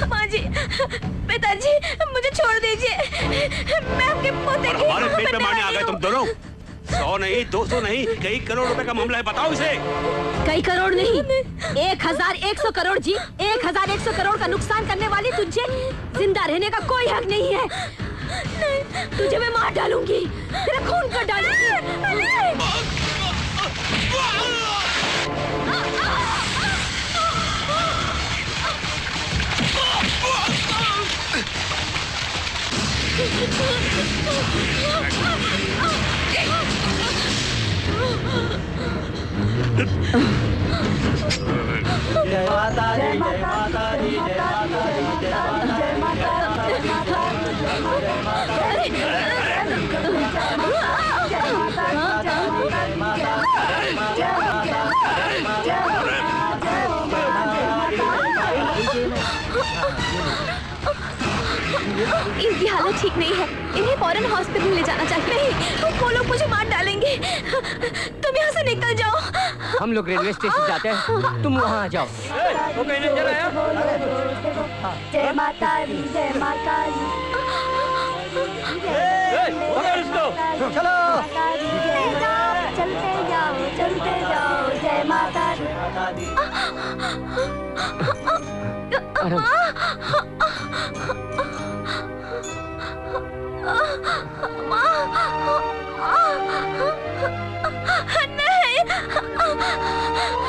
माँ जी, पिताजी, मुझे छोड़ दीजिए। मैं आपके पोते की हमारे पेट पे मारने आ गए तुम दोनों। 100 नहीं, 200 नहीं, कई करोड़ रुपए का मामला है, बताओ इसे। कई करोड़ नहीं, 1100 करोड़ जी। 1100 करोड़ का नुकसान करने वाली तुझे जिंदा रहने का कोई हक नहीं है। तुझे मैं मार डालूंगी, तेरा खून कर डालूंगी। जय माता दी, जय माता दी, जय माता दी, जय माता इनकी हालत ठीक नहीं है, इन्हें फौरन हॉस्पिटल ले जाना चाहिए। नहीं, वो लोग मुझे मार डालेंगे। तुम यहाँ से निकल जाओ। हम लोग रेलवे स्टेशन जाते हैं, तुम वहाँ आ जाओ। वो कहीं नहीं चला है। जय माता दी, जय माता दी। पकड़ इसको, चलो। चलते जाओ, चलते जाओ। जय माता दी।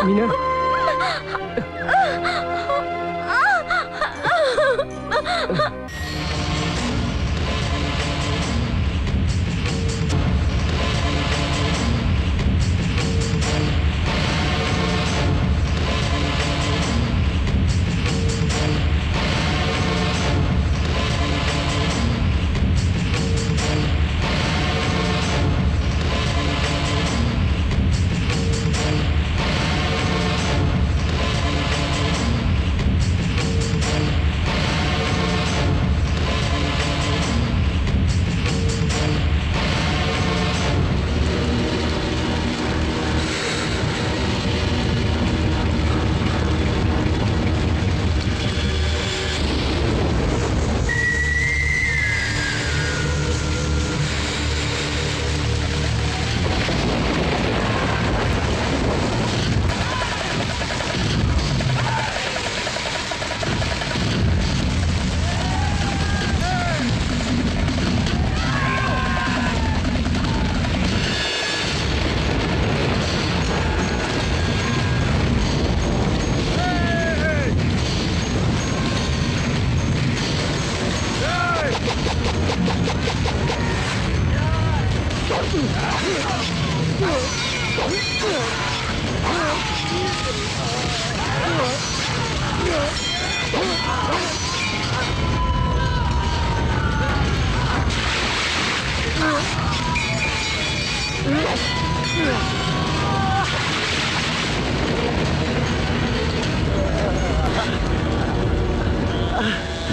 मीना,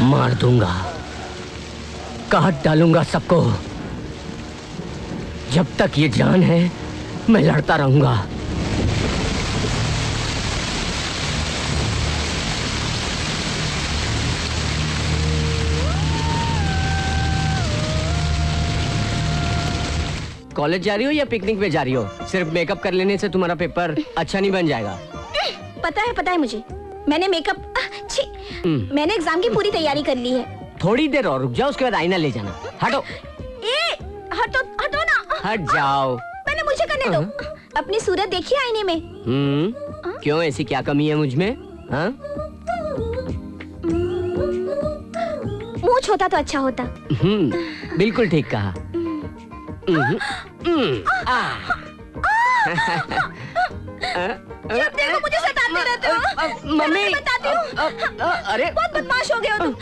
मार दूंगा, काट डालूंगा सबको। जब तक ये जान है मैं लड़ता रहूंगा। कॉलेज जा रही हो या पिकनिक पे जा रही हो? सिर्फ मेकअप कर लेने से तुम्हारा पेपर अच्छा नहीं बन जाएगा। पता है मुझे। मैंने मेकअप मैंने एग्जाम की पूरी तैयारी कर ली है। थोड़ी देर और रुक जाओ, उसके बाद आईना ले जाना। हटो। हटो ना। हट जाओ। पहले मुझे करने दो। अपनी सूरत देखिए आईने में। क्यों, ऐसी क्या कमी है मुझ में? हाँ? मूंछ होता तो अच्छा होता। बिल्कुल ठीक कहा। जब देखो मुझे सताते रहते हो। मम्मी, बताती हूँ। अरे बहुत बदमाश हो गए हो तुम।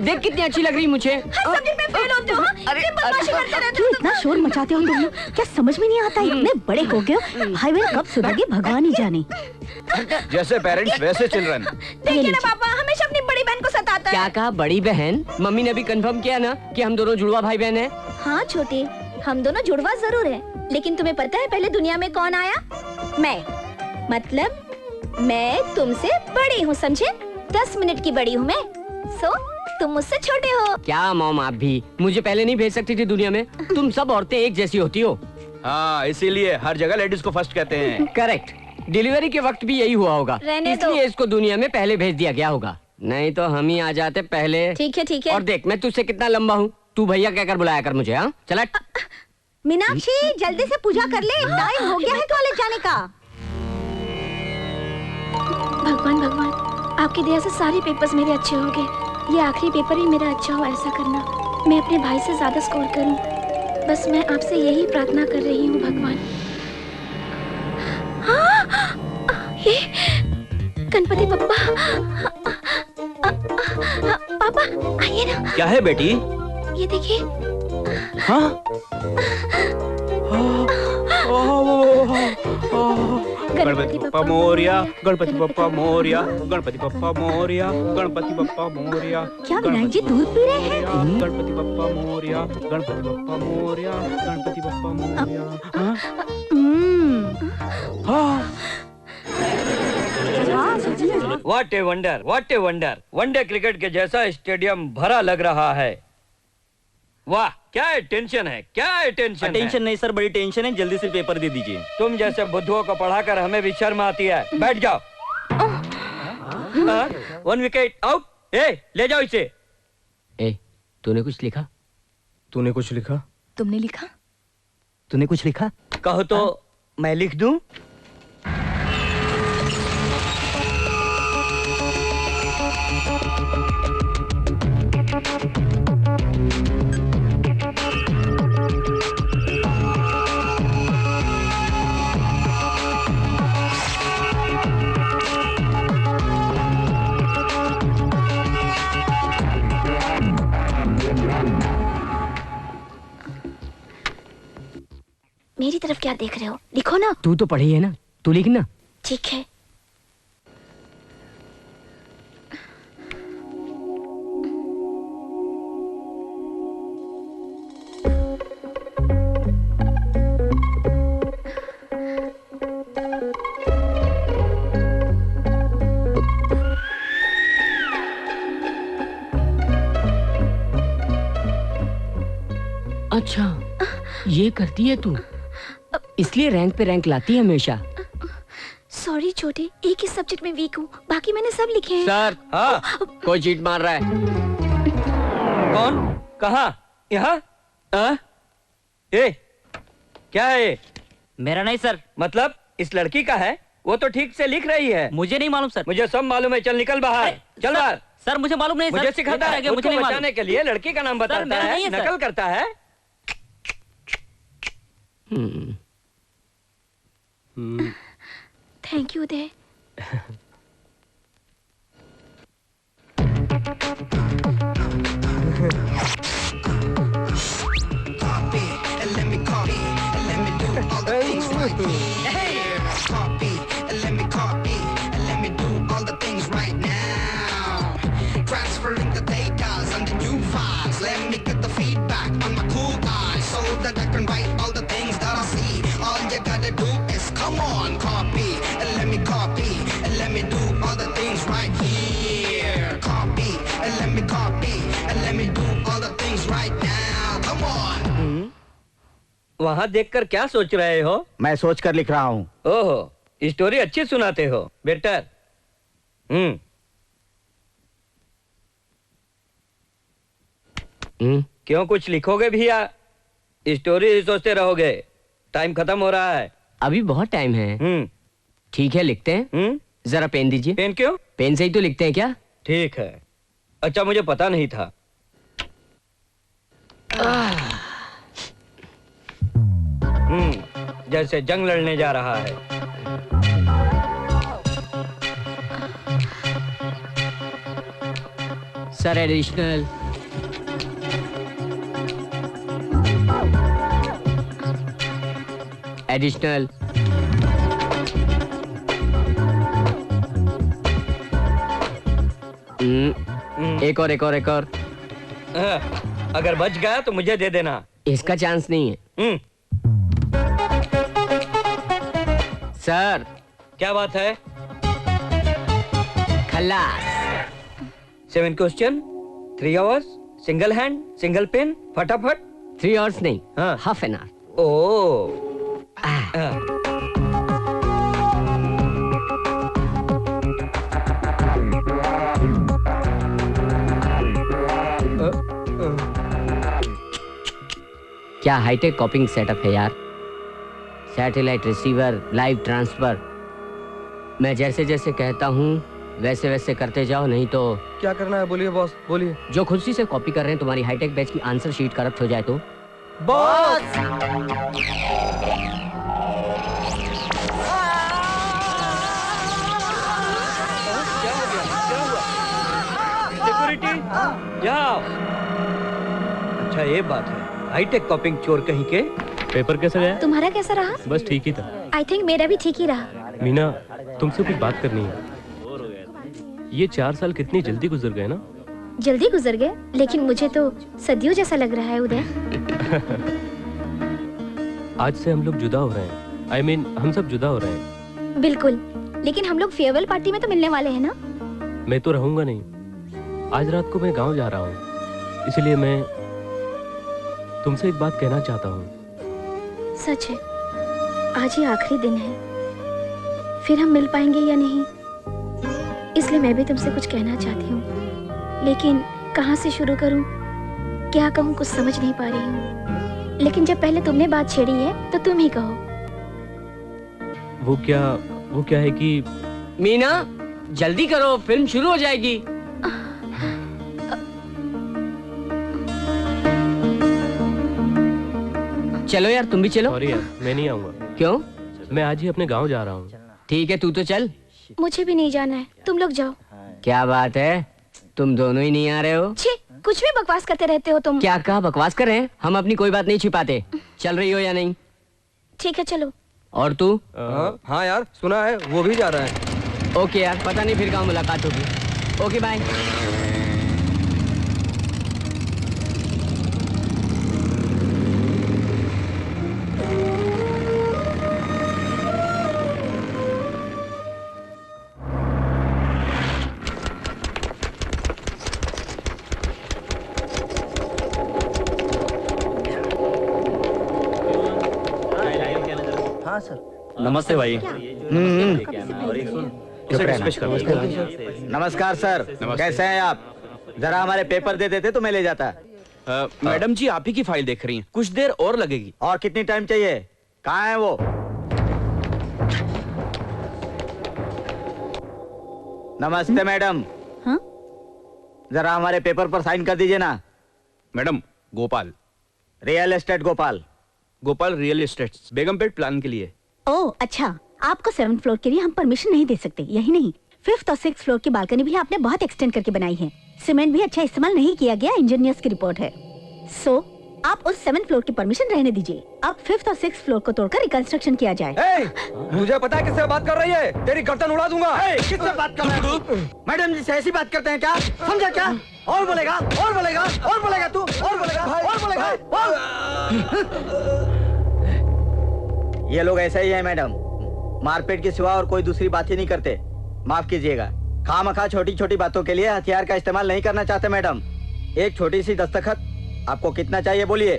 देख कितनी अच्छी लग रही मुझे। सब्जेक्ट में फेल होते हो। अरे बदमाशी करते रहते हो। इतना शोर मचाते हो तुम लोग, क्या समझ में नहीं आता? इतने बड़े हो गए हो, भाई बहन कब सुधरेंगे भगवान ही जाने। जैसे पेरेंट्स वैसे चिल्ड्रन। देखिए ना पापा, हमेशा अपनी बड़ी बहन को सताता है। क्या कहा, बड़ी बहन? मम्मी ने भी कंफर्म किया ना कि हम दोनों जुड़वा भाई बहन हैं। हाँ छोटे, हम दोनों जुड़वा जरूर है, लेकिन तुम्हें पता है पहले दुनिया में कौन आया? मैं। मतलब मैं तुमसे बड़ी हूँ, समझे? 10 मिनट की बड़ी हूँ मैं। सो तुम मुझसे छोटे हो। क्या मॉम, आप भी मुझे पहले नहीं भेज सकती थी दुनिया में? तुम सब औरतें एक जैसी होती हो। हाँ, इसीलिए हर जगह लेडीज को फर्स्ट कहते हैं। करेक्ट। डिलीवरी के वक्त भी यही हुआ होगा, रहने दो। इसलिए इसको दुनिया में पहले भेज दिया गया होगा, नहीं तो हम ही आ जाते पहले। ठीक है ठीक है। और देख, मैं तुझसे कितना लंबा हूँ, तू भैया कहकर बुलाया कर मुझे। हाँ चला। मीनाक्षी जल्दी से पूजा कर ले, टाइम हो गया है कॉलेज जाने का। भगवान भगवान, आपकी दया से सारे पेपर्स मेरे अच्छे हो गए। ये आखिरी पेपर ही मेरा अच्छा हो, ऐसा करना। मैं अपने भाई से ज्यादा स्कोर करूं, बस मैं आपसे यही प्रार्थना कर रही हूँ भगवान। ये गणपति बप्पा। पापा आइए ना। क्या है बेटी? ये देखिए। हाँ? गणपति बप्पा मोरिया, गणपति बप्पा मोरिया, गणपति बप्पा मोरिया, गणपति बप्पा मोरिया। क्या विनायक जी दूध पी रहे हैं? Ganpati Bappa Morya, Ganpati Bappa Morya, Ganpati Bappa Morya. What a wonder, what a wonder. One day cricket के जैसा स्टेडियम भरा लग रहा है। वाह, क्या टेंशन है, क्या टेंशन। टेंशन नहीं सर, बड़ी टेंशन है। जल्दी से पेपर दे दीजिए। तुम जैसे बुद्धुओं को पढ़ाकर हमें भी शर्म आती है। बैठ जाओ। 1 विकेट आउट। ले जाओ इसे। तूने कुछ लिखा? तूने कुछ लिखा? तुमने लिखा? तूने कुछ लिखा? कहो तो मैं लिख दूं। मेरी तरफ क्या देख रहे हो? लिखो ना। तू तो पढ़ी है ना, तू लिख ना। ठीक है। अच्छा, ये करती है तू, इसलिए रैंक पे रैंक लाती है हमेशा। सॉरी छोटे, एक ही सब्जेक्ट में वीक हूँ, बाकी मैंने सब लिखे हैं। सर, हाँ, कोई चीट मार रहा है। कौन? कहाँ? यहाँ? क्या है ये? मेरा नहीं सर। मतलब इस लड़की का है? वो तो ठीक से लिख रही है। मुझे नहीं मालूम सर। मुझे सब मालूम है। चल निकल बाहर, चल बाहर। सर मुझे मालूम नहीं सर। मुझे सिखाता है, मुझे नहीं मालूम। बचाने के लिए लड़की का नाम बताता मेरा है, नहीं है, सर। नकल करता है। थैंक यू उदय। वहाँ देखकर क्या सोच रहे हो? मैं सोच कर लिख रहा हूँ। ओहो, स्टोरी अच्छी सुनाते हो बेटर। क्यों, कुछ लिखोगे भी या स्टोरी ही सोचते रहोगे? टाइम खत्म हो रहा है। अभी बहुत टाइम है। ठीक है, लिखते हैं। जरा पेन दीजिए। पेन क्यों? पेन से ही तो लिखते हैं क्या? ठीक है। अच्छा, मुझे पता नहीं था। जैसे जंग लड़ने जा रहा है। Sir, additional. एडिशनल। एक और, एक और, एक और। अगर बच गया तो मुझे दे देना। इसका चांस नहीं है। हम्म। सर, क्या बात है? खल्लास। 7 question, 3 hours, single hand, single pen, फटाफट। 3 आवर्स नहीं, हाँ। Half an hour. क्या हाईटेक कॉपिंग सेटअप है यार। Satellite receiver, live transfer. मैं जैसे जैसे कहता हूँ वैसे वैसे करते जाओ, नहीं तो क्या करना है बोलिए बॉस, बोलिए। जो खुद से कॉपी कर रहे हैं तुम्हारी हाईटेक बैच की आंसर शीट करप्ट हो जाए तो। बॉस सिक्योरिटी जाओ। अच्छा ये बात है, हाईटेक कॉपिंग चोर कहीं के। पेपर कैसा गया? तुम्हारा कैसा रहा? बस ठीक ही था। आई थिंक मेरा भी ठीक ही रहा। मीना, तुमसे कुछ बात करनी है। ये 4 साल कितनी जल्दी गुजर गए ना। जल्दी गुजर गए, लेकिन मुझे तो सदियों जैसा लग रहा है उदय। आज से हम लोग जुदा हो रहे हैं। I mean, हम सब जुदा हो रहे हैं। बिल्कुल, लेकिन हम लोग फेयरवेल पार्टी में तो मिलने वाले हैं ना। मैं तो रहूंगा नहीं। आज रात को मैं गांव जा रहा हूँ, इसलिए मैं तुमसे एक बात कहना चाहता हूँ। सच है, आज ही आखिरी दिन है, फिर हम मिल पाएंगे या नहीं, इसलिए मैं भी तुमसे कुछ कहना चाहती हूँ, लेकिन कहाँ से शुरू करूँ, क्या कहूँ, कुछ समझ नहीं पा रही हूँ। लेकिन जब पहले तुमने बात छेड़ी है तो तुम ही कहो। वो क्या है कि मीना जल्दी करो, फिल्म शुरू हो जाएगी। चलो यार, तुम भी चलो। सॉरी यार, मैं नहीं आऊंगा। क्यों? मैं आज ही अपने गांव जा रहा हूँ। ठीक है, तू तो चल। मुझे भी नहीं जाना है, तुम लोग जाओ। क्या बात है, तुम दोनों ही नहीं आ रहे हो? छी, कुछ भी बकवास करते रहते हो तुम। क्या कहा, बकवास कर रहे हैं? हम अपनी कोई बात नहीं छिपाते। चल रही हो या नहीं? ठीक है, चलो। और तू? हाँ यार, सुना है वो भी जा रहा है। ओके यार, पता नहीं फिर कहाँ मुलाकात होगी। Okay bye. हाँ सर। नमस्ते भाई। नमस्कार सर, कैसे हैं आप? जरा हमारे पेपर दे देते तो मैं ले जाता। मैडम जी आप ही की फाइल देख रही हैं, कुछ देर और लगेगी। और कितनी टाइम चाहिए? कहाँ है वो? नमस्ते मैडम। हाँ? जरा हमारे पेपर पर साइन कर दीजिए ना। Madam, Gopal. Real estate Gopal. Gopal real estate, Begumpet plan के लिए। ओह अच्छा, आपको 7th फ्लोर के लिए हम परमिशन नहीं दे सकते। यही नहीं, 5th और 6th फ्लोर की बालकनी भी आपने बहुत एक्सटेंड करके बनाई है। सीमेंट भी अच्छा इस्तेमाल नहीं किया गया, इंजीनियर्स की रिपोर्ट है। सो आप उस 7th फ्लोर की परमिशन रहने दीजिए। अब 5th और 6th फ्लोर को तोड़कर रिकंस्ट्रक्शन किया जाए। मुझे पता है किससे बात कर रही है, तेरी गर्दन उड़ा दूंगा। किससे बात कर रहे हो? मैडम जी से ऐसी बात करते हैं क्या? समझा क्या? और बोलेगा, और बोलेगा, और बोलेगा तू, और बोलेगा, और बोलेगा, और... ये लोग ऐसे ही हैं मैडम, मारपीट के सिवा और कोई दूसरी बात ही नहीं करते। माफ कीजिएगा, खामखा छोटी छोटी बातों के लिए हथियार का इस्तेमाल नहीं करना चाहते मैडम। एक छोटी सी दस्तखत, आपको कितना चाहिए बोलिए,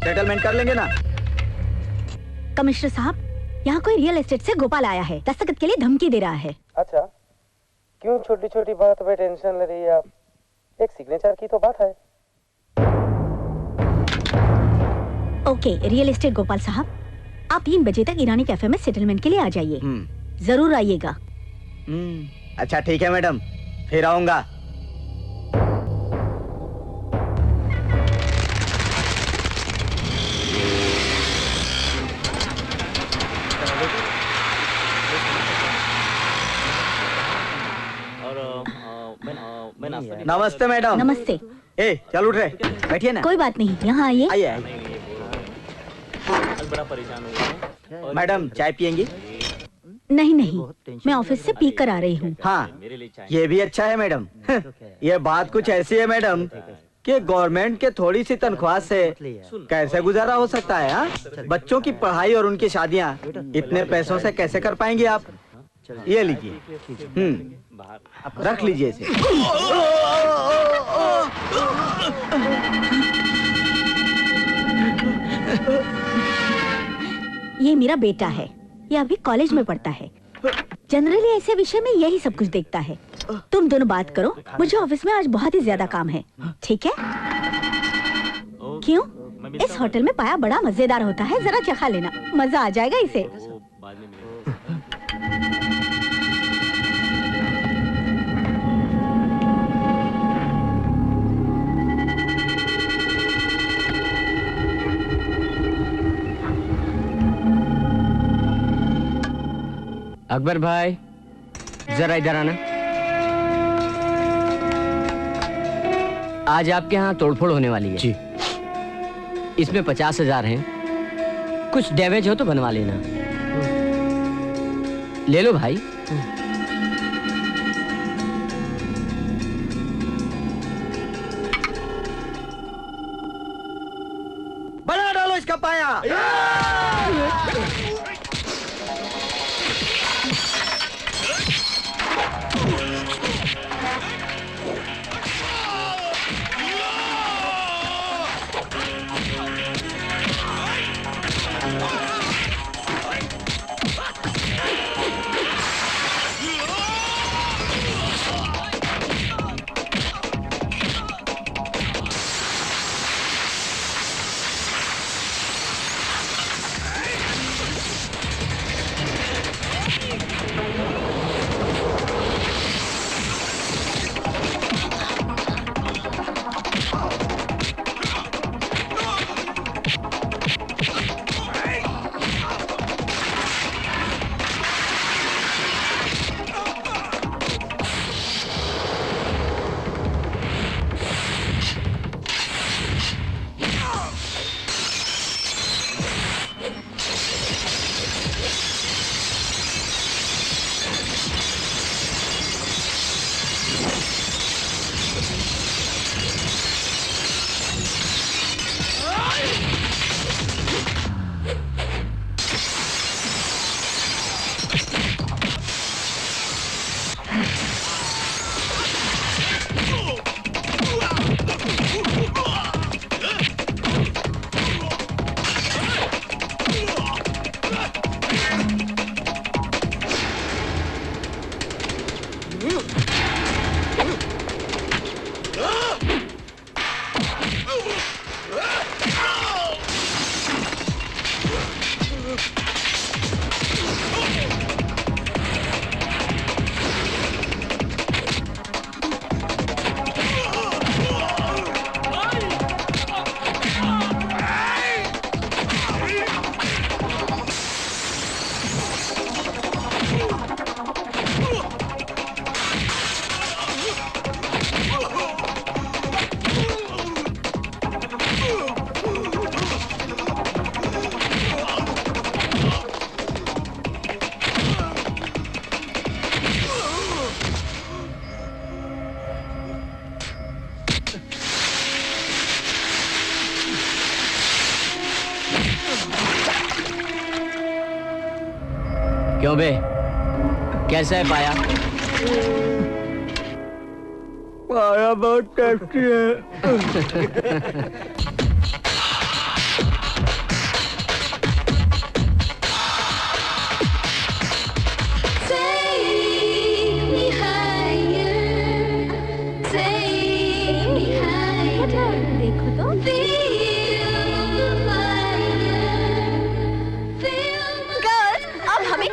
सेटलमेंट कर लेंगे ना। कमिश्नर साहब, यहाँ कोई रियल एस्टेट से गोपाल आया है, दस्तखत के लिए धमकी दे रहा है। अच्छा, क्यों छोटी छोटी बात पे टेंशन ले रही है आप? एक सिग्नेचर की तो बात है। ओके, रियल एस्टेट गोपाल साहब, आप 3 बजे तक ईरानी कैफे में सेटलमेंट के लिए आ जाइए। जरूर आइएगा। अच्छा ठीक है मैडम, फिर आऊंगा। नमस्ते मैडम। नमस्ते। ए चल उठ रहे, बैठिए ना। कोई बात नहीं, यहाँ आइए। आइए आइए। मैडम चाय पियेंगी? नहीं नहीं, मैं ऑफिस से पी कर आ रही हूँ। हाँ, ये भी अच्छा है मैडम। ये बात कुछ ऐसी है मैडम कि गवर्नमेंट के थोड़ी सी तनख्वाह से कैसे गुजारा हो सकता है? हाँ, बच्चों की पढ़ाई और उनकी शादियाँ इतने पैसों से कैसे कर पाएंगे आप? ये लीजिए। रख लीजिए इसे। ये मेरा बेटा है, ये अभी कॉलेज में पढ़ता है। जनरली ऐसे विषय में यही सब कुछ देखता है। तुम दोनों बात करो, मुझे ऑफिस में आज बहुत ही ज्यादा काम है, ठीक है? क्यों? इस होटल में पाया बड़ा मजेदार होता है, जरा चखा लेना, मजा आ जाएगा इसे। अकबर भाई जरा इधर आना। आज आपके यहाँ तोड़फोड़ होने वाली है जी। इसमें 50,000 हैं, कुछ डैमेज हो तो बनवा लेना। ले लो भाई। बना डालो इसका पाया। क्यों बे, कैसा है पाया? पाया बहुत टेस्टी है।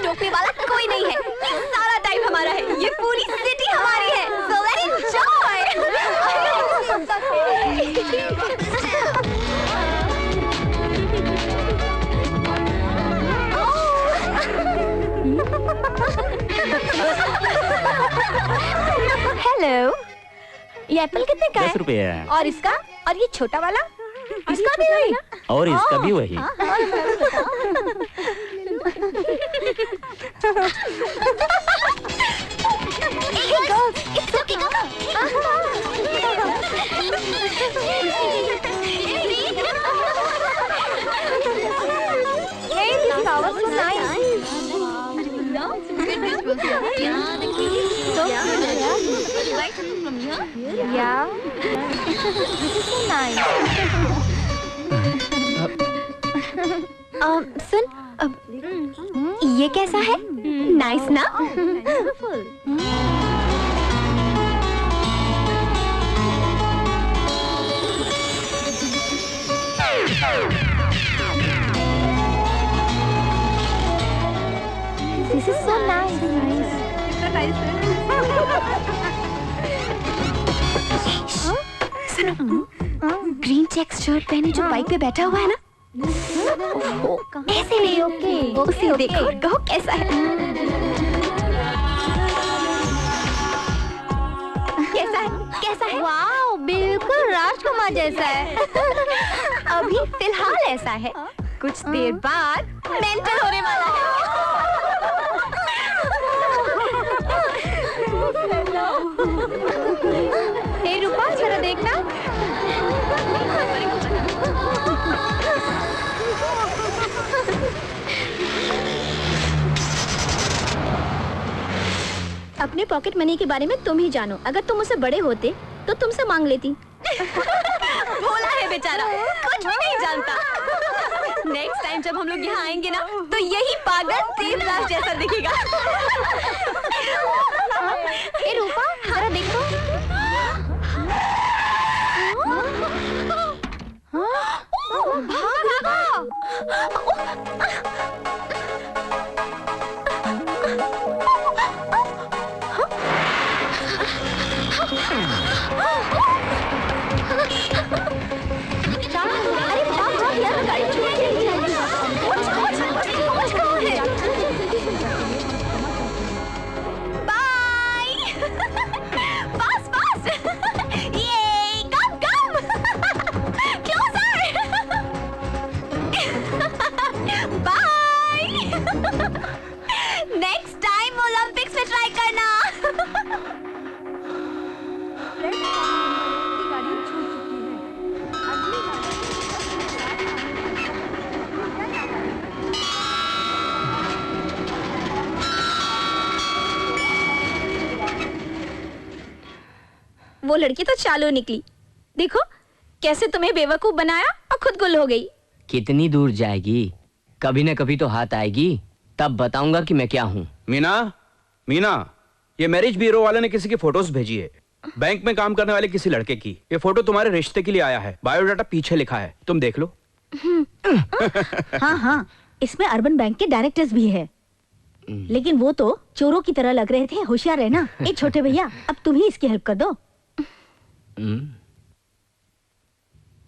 टोकने वाला कोई नहीं है, सारा टाइम हमारा है, ये पूरी सिटी हमारी है, so let enjoy। हेलो, ये एप्पल कितने का है? 10 रुपए है। और इसका? और ये छोटा वाला? इसका भी वही? और इसका भी वही। Hey girls, it's okay, come on. Hey, these flowers are nice. Yeah. This is so nice. सुन, ये कैसा है? नाइस ना? This is so nice. सुनो, ग्रीन चेक शर्ट पहने जो बाइक पे बैठा हुआ है ना, ऐसे नहीं, उसे देखो और कहो कैसा है। कैसा है? वाओ, बिल्कुल राजकुमार जैसा है। अभी फिलहाल ऐसा है, कुछ देर बाद मेंटल होने वाला है। हे रूपा, जरा देखना। अपने पॉकेट मनी के बारे में तुम ही जानो। अगर तुम मुझसे बड़े होते तो तुमसे मांग लेती। भोला है बेचारा, कुछ भी नहीं जानता। नेक्स्ट टाइम जब हम लोग यहाँ आएंगे ना, तो यही पागल देवदास जैसा दिखेगा। ए रूपा, जरा देखो। नेक्स्ट टाइम ओलंपिक्स में ट्राई करना। वो लड़की तो चालू निकली। देखो कैसे तुम्हें बेवकूफ बनाया और खुद गुल हो गई। कितनी दूर जाएगी? कभी न कभी तो हाथ आएगी, तब बताऊंगा कि मैं क्या हूँ। मीना, मीना, ये मैरिज ब्यूरो वाले ने किसी की फोटोज भेजी है, बैंक में काम करने वाले किसी लड़के की। ये फोटो तुम्हारे रिश्ते के लिए आया है, बायोडाटा पीछे लिखा है, तुम देख लो। हाँ हाँ, इसमें अर्बन बैंक के डायरेक्टर्स भी है, लेकिन वो तो चोरों की तरह लग रहे थे। होशियार रहना। ए छोटे भैया, अब तुम ही इसकी हेल्प कर दो।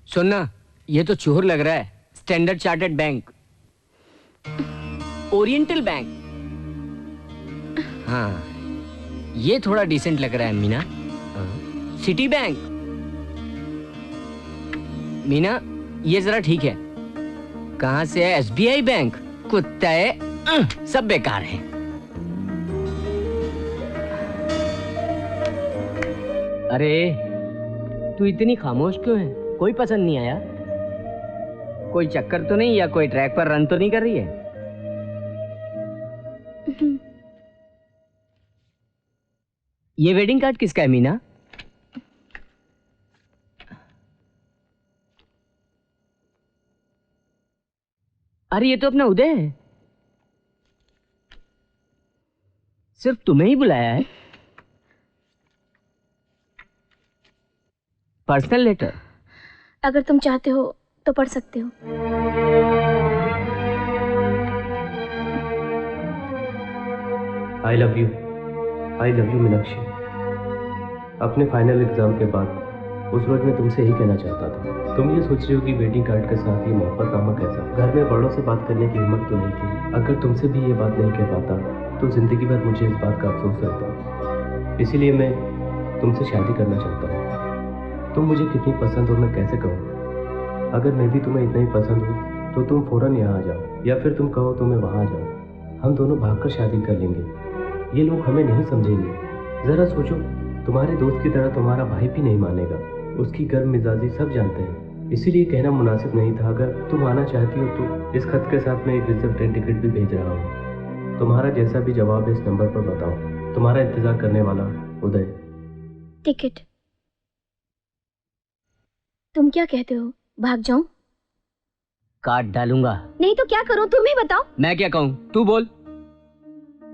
सुनना, ये तो चोर लग रहा है। Standard chartered bank, oriental bank. हाँ, ये थोड़ा डिसेंट लग रहा है मीना। City bank. मीना, ये जरा ठीक है। कहां से है? SBI bank. कुत्ता है, सब बेकार है। अरे तू इतनी खामोश क्यों है? कोई पसंद नहीं आया? कोई चक्कर तो नहीं, या कोई ट्रैक पर रन तो नहीं कर रही है? ये वेडिंग कार्ड किसका है मीना? अरे ये तो अपना उदय है। सिर्फ तुम्हें ही बुलाया है। Personal letter. अगर तुम चाहते हो तो पढ़ सकते हो। I love you Meenakshi. अपने फाइनल एग्जाम के बाद उस रोज मैं तुमसे ही कहना चाहता था। तुम ये सोच रही हो कि वेडिंग कार्ड के साथ ये मोहब्बतनामा कैसा? घर में बड़ों से बात करने की हिम्मत तो नहीं थी। अगर तुमसे भी ये बात नहीं कह पाता तो जिंदगी भर मुझे इस बात का अफसोस रहता। इसीलिए मैं तुमसे शादी करना चाहता हूँ। तुम मुझे कितनी पसंद हो मैं कैसे कहूँ? अगर मैं भी तुम्हें इतना ही पसंद हूँ तो तुम फौरन यहाँ आ जाओ, या फिर तुम कहो तो मैं वहाँ आ जाऊँ। हम दोनों भागकर शादी कर लेंगे। ये लोग हमें नहीं समझेंगे। ज़रा सोचो, तुम्हारे दोस्त की तरह तुम्हारा भाई भी नहीं मानेगा। उसकी गर्म मिजाजी सब जानते हैं, इसीलिए कहना मुनासिब नहीं था। अगर तुम आना चाहती हो तो इस खत के साथ मैं एक रिजर्व ट्रेन टिकट भी भेज रहा हूँ। तुम्हारा जैसा भी जवाब है इस नंबर पर बताओ। तुम्हारा इंतजार करने वाला उदय। टिकट तुम क्या कहते हो, भाग जाऊं? काट डालूंगा। नहीं तो क्या करूं, तुम ही बताओ। मैं क्या कहूँ, तू बोल।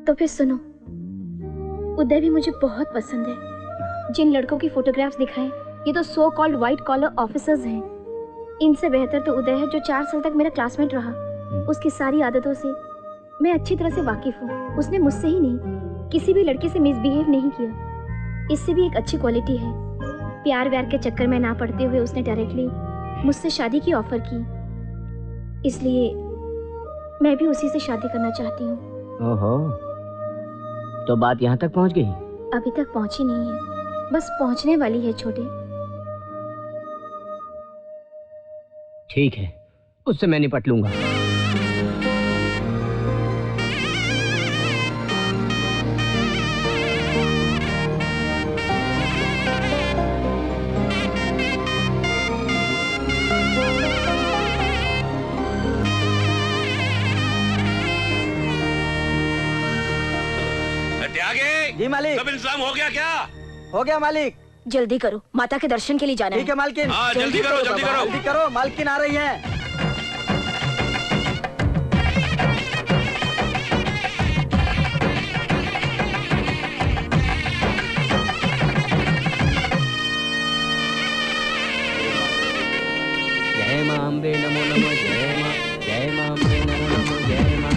तो फिर सुनो, उदय भी मुझे बहुत पसंद है। जिन लड़कों की फोटोग्राफ्स दिखाएं, ये तो so called white collar officers हैं। इनसे बेहतर तो उदय है, जो 4 साल तक मेरा क्लासमेट रहा। उसकी सारी आदतों से मैं अच्छी तरह से वाकिफ हूँ। उसने मुझसे ही नहीं, किसी भी लड़के से मिसबिहेव नहीं किया। इससे भी एक अच्छी क्वालिटी है, प्यार व्यार के चक्कर में ना पड़ते हुए उसने डायरेक्टली मुझसे शादी की ऑफर की। इसलिए मैं भी उसी से शादी करना चाहती हूँ। ओहो, तो बात यहाँ तक पहुँच गई? अभी तक पहुँची नहीं है, बस पहुँचने वाली है छोटे। ठीक है, उससे मैं निपट लूंगा। जी मालिक। सब इंतजाम हो गया क्या? हो गया मालिक। जल्दी करो, माता के दर्शन के लिए जाना है। ठीक है मालकिन। हाँ, जल्दी करो, जल्दी करो। जल्दी करो, मालकिन आ रही है। जय मां अम्बे नमो नमो, जय मां अम्बे नमो नमो, जय मां।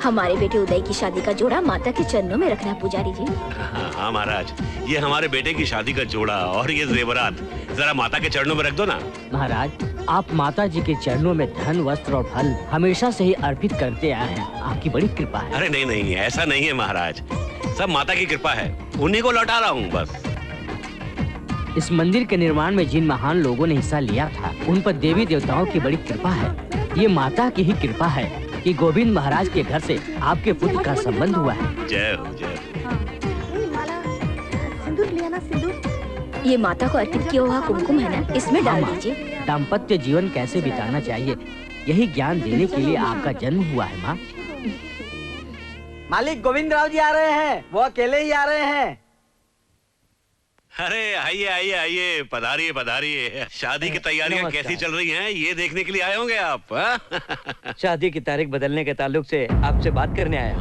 हमारे बेटे उदय की शादी का जोड़ा माता के चरणों में रखना पुजारी जी। हाँ महाराज, ये हमारे बेटे की शादी का जोड़ा और ये जेवरात जरा माता के चरणों में रख दो ना। महाराज, आप माता जी के चरणों में धन, वस्त्र और फल हमेशा से ही अर्पित करते आए हैं। आपकी बड़ी कृपा है। अरे नहीं नहीं, ऐसा नहीं है महाराज, सब माता की कृपा है, उन्हीं को लौटा रहा हूँ बस। इस मंदिर के निर्माण में जिन महान लोगों ने हिस्सा लिया था, उन पर देवी देवताओं की बड़ी कृपा है। ये माता की ही कृपा है कि गोविंद महाराज के घर से आपके पुत्र का संबंध हुआ है। जय हो, जय हो। सिंदूर लिया ना, सिंदूर। ये माता को अर्पित किया हुआ कुमकुम है ना, इसमें डाल दीजिए। दाम्पत्य जीवन कैसे बिताना चाहिए, यही ज्ञान देने के लिए आपका जन्म हुआ है माँ। मालिक गोविंद राव जी आ रहे हैं, वो अकेले ही आ रहे हैं। अरे आइए आइए आइए, पधारिए पधारिए। शादी की तैयारियां कैसी चल रही हैं, ये देखने के लिए आए होंगे आप। शादी की तारीख बदलने के ताल्लुक से आपसे बात करने आया।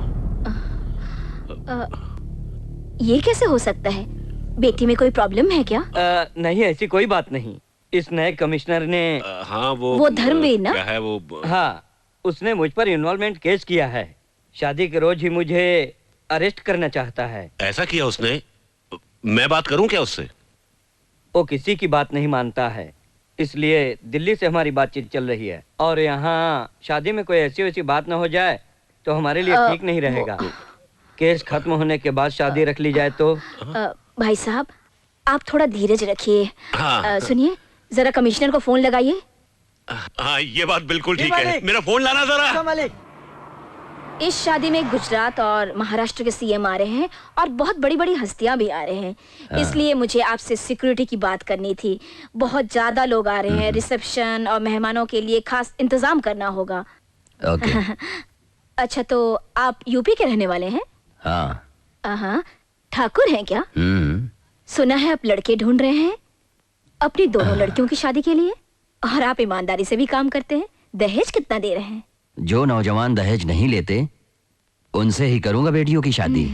ये कैसे हो सकता है? बेटी में कोई प्रॉब्लम है क्या? नहीं, ऐसी कोई बात नहीं। इस नए कमिश्नर ने हाँ वो धर्मवीर ना? क्या है वो? हाँ, उसने मुझ पर इन्वॉल्वमेंट केस किया है। शादी के रोज ही मुझे अरेस्ट करना चाहता है। ऐसा किया उसने? मैं बात करूं क्या उससे? वो किसी की बात नहीं मानता है, इसलिए दिल्ली से हमारी बातचीत चल रही है। और यहाँ शादी में कोई ऐसी वैसी बात ना हो जाए तो हमारे लिए ठीक नहीं रहेगा। केस खत्म होने के बाद शादी रख ली जाए तो। भाई साहब, आप थोड़ा धीरज रखिए। हाँ। सुनिए, जरा कमिश्नर को फोन लगाइए। हाँ, ये बात बिल्कुल ठीक है। मेरा फोन लाना जरा। मालिक, इस शादी में गुजरात और महाराष्ट्र के सीएम आ रहे हैं और बहुत बड़ी बड़ी हस्तियां भी आ रहे हैं। इसलिए मुझे आपसे सिक्योरिटी की बात करनी थी। बहुत ज्यादा लोग आ रहे हैं, रिसेप्शन और मेहमानों के लिए खास इंतजाम करना होगा। ओके। अच्छा, तो आप यूपी के रहने वाले हैं? हाँ। ठाकुर हैं क्या? सुना है आप लड़के ढूंढ रहे हैं अपनी दोनों लड़कियों की शादी के लिए, और आप ईमानदारी से भी काम करते हैं। दहेज कितना दे रहे हैं? जो नौजवान दहेज नहीं लेते उनसे ही करूंगा बेटियों की शादी।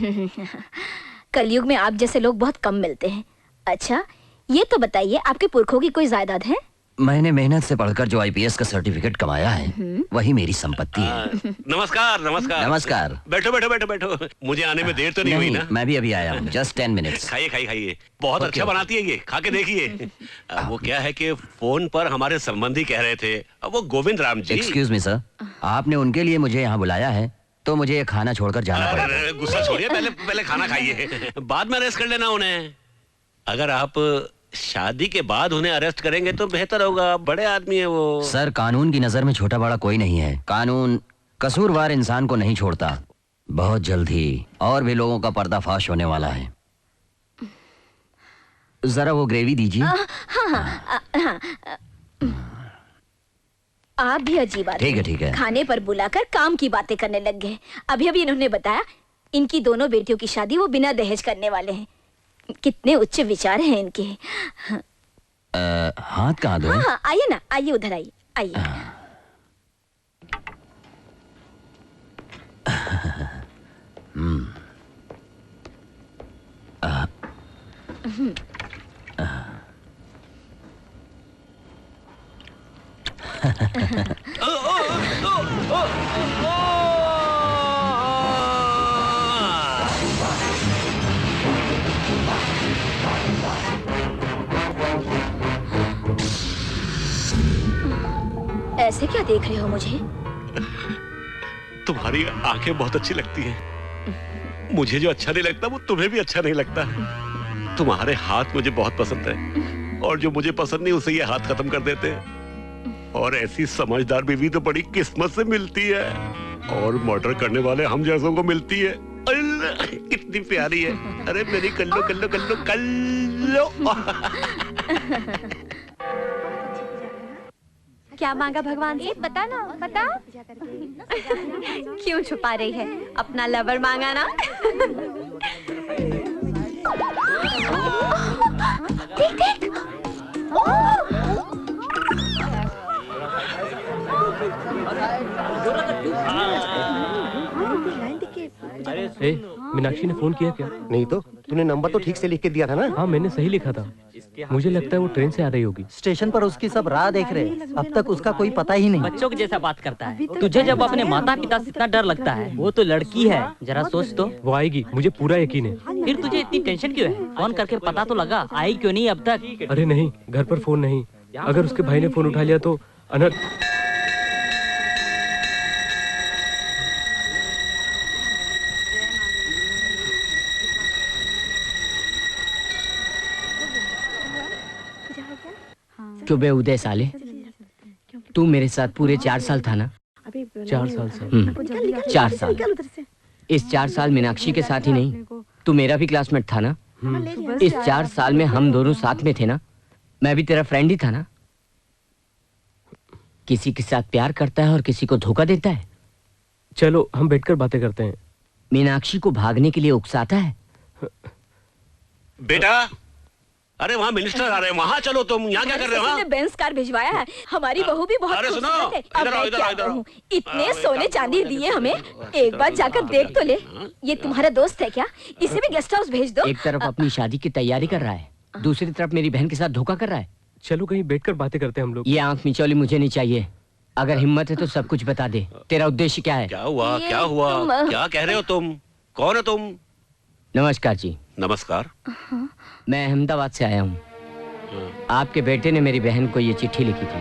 कलयुग में आप जैसे लोग बहुत कम मिलते हैं। अच्छा, ये तो बताइए, आपके पुरखों की कोई जायदाद है? मैंने मेहनत से पढ़कर जो आईपीएस का सर्टिफिकेट कमाया है वही मेरी संपत्ति है। नमस्कार नमस्कार। नमस्कार। बैठो बैठो बैठो बैठो। मुझे आने में देर तो नहीं हुई ना? मैं भी अभी आया हूँ, जस्ट 10 मिनट्स। खाइए खाइए खाइए, बहुत अच्छा बनाती है ये, खा के देखिए। वो क्या है कि फोन पर हमारे संबंधी कह रहे थे, वो Govind Ram ji. Excuse me sir, आपने उनके लिए मुझे यहाँ बुलाया है तो मुझे ये खाना छोड़कर जाना पड़ेगा। गुस्सा छोड़िए, पहले खाना खाइए, बाद में अरेस्ट कर लेना उन्हें। अगर आप शादी के बाद उन्हें अरेस्ट करेंगे तो बेहतर होगा, बड़े आदमी है वो। सर, कानून की नजर में छोटा बड़ा कोई नहीं है। कानून कसूरवार इंसान को नहीं छोड़ता। बहुत जल्द ही और भी लोगों का पर्दाफाश होने वाला है। जरा वो ग्रेवी दीजिए। आप भी अजीब आदमी। ठीक है ठीक है। खाने पर बुलाकर काम की बातें करने लग गए। अभी अभी इन्होंने बताया इनकी दोनों बेटियों की शादी वो बिना दहेज करने वाले हैं। कितने उच्च विचार हैं इनके। हाथ कहाँ दो? हाँ आइए ना, आइए उधर आइए, आइए। ऐसे क्या देख रहे हो मुझे? तुम्हारी आंखें बहुत अच्छी लगती हैं। मुझे जो अच्छा नहीं लगता वो तुम्हें भी अच्छा नहीं लगता। तुम्हारे हाथ मुझे बहुत पसंद है और जो मुझे पसंद नहीं उसे ये हाथ खत्म कर देते हैं। और ऐसी समझदार बीवी तो बड़ी किस्मत से मिलती है और मर्डर करने वाले हम जैसों को मिलती है। अल्लाह, कितनी प्यारी है। अरे मेरी कल्लो कल्लो कल्लो कल्लो। क्या मांगा भगवान से? बता ना, बता। क्यों छुपा रही है? अपना लवर मांगा ना। देख देख। ए, मीनाक्षी ने फोन किया क्या? नहीं तो तूने नंबर तो ठीक से लिख के दिया था ना? हाँ मैंने सही लिखा था। मुझे लगता है वो ट्रेन से आ रही होगी। स्टेशन पर उसकी सब राह देख रहे हैं। अब तक उसका कोई पता ही नहीं। बच्चों के जैसा बात करता है। तुझे जब अपने माता पिता से इतना डर लगता है, वो तो लड़की है, जरा सोच तो। वो आएगी, मुझे पूरा यकीन है। फिर तुझे इतनी टेंशन क्यों है? फोन करके पता तो लगा, आई क्यों नहीं अब तक? अरे नहीं, घर पर फोन नहीं। अगर उसके भाई ने फोन उठा लिया तो अनर्थ। चुबे उदय साले, तू मेरे साथ पूरे 4 साल था ना? 4 साल से। 4 साल। इस 4 साल मीनाक्षी के साथ ही नहीं, तू मेरा भी क्लासमेट था ना? इस 4 साल में हम दोनों साथ में थे ना? मैं भी तेरा फ्रेंड ही था ना? किसी के साथ प्यार करता है और किसी को धोखा देता है। चलो हम बैठकर बातें करते हैं। मीनाक्षी को भागने के लिए उकसाता है। बेटा, अरे वहाँ मिनिस्टर आ रहे हैं, वहाँ चलो। तुम यहाँ क्या कर रहे हो? ने बेंस कार भिजवाया है। हमारी बहू भी बहुत अरे सुनो, खूबसूरत है। अब इधर आओ, मैं इधर क्या आओ, इधर आओ। कहूँ? इतने सोने चांदी दिए हमें, एक बार जाकर देख तो ले। ये तुम्हारा दोस्त है क्या? इसे भी गेस्ट हाउस भेज दो। एक तरफ अपनी शादी की तैयारी कर रहा है, दूसरी तरफ मेरी बहन के साथ धोखा कर रहा है। चलो कहीं बैठकर बातें करते हैं हम लोग। ये आंख मिचौली मुझे नहीं चाहिए। अगर हिम्मत है तो सब कुछ बता दे। तेरा उद्देश्य क्या है? क्या हुआ? क्या हुआ? क्या कह रहे हो तुम? कौन है तुम? नमस्कार जी। नमस्कार। मैं अहमदाबाद से आया हूँ। आपके बेटे ने मेरी बहन को ये चिट्ठी लिखी थी।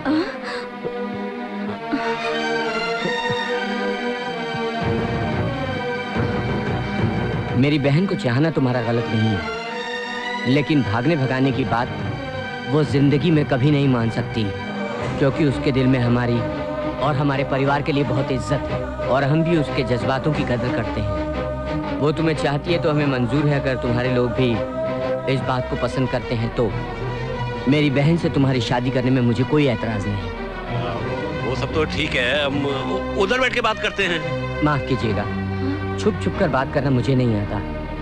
मेरी बहन को चाहना तुम्हारा गलत नहीं है, लेकिन भागने भगाने की बात वो जिंदगी में कभी नहीं मान सकती, क्योंकि उसके दिल में हमारी और हमारे परिवार के लिए बहुत इज्जत है और हम भी उसके जज्बातों की कदर करते हैं। वो तुम्हें चाहती है तो हमें मंजूर है। अगर तुम्हारे लोग भी इस बात को पसंद करते हैं तो मेरी बहन से तुम्हारी शादी करने में मुझे कोई ऐतराज नहीं। वो सब तो ठीक है, हम उधर बैठ के बात करते हैं। माफ कीजिएगा, छुप छुप कर बात करना मुझे नहीं आता।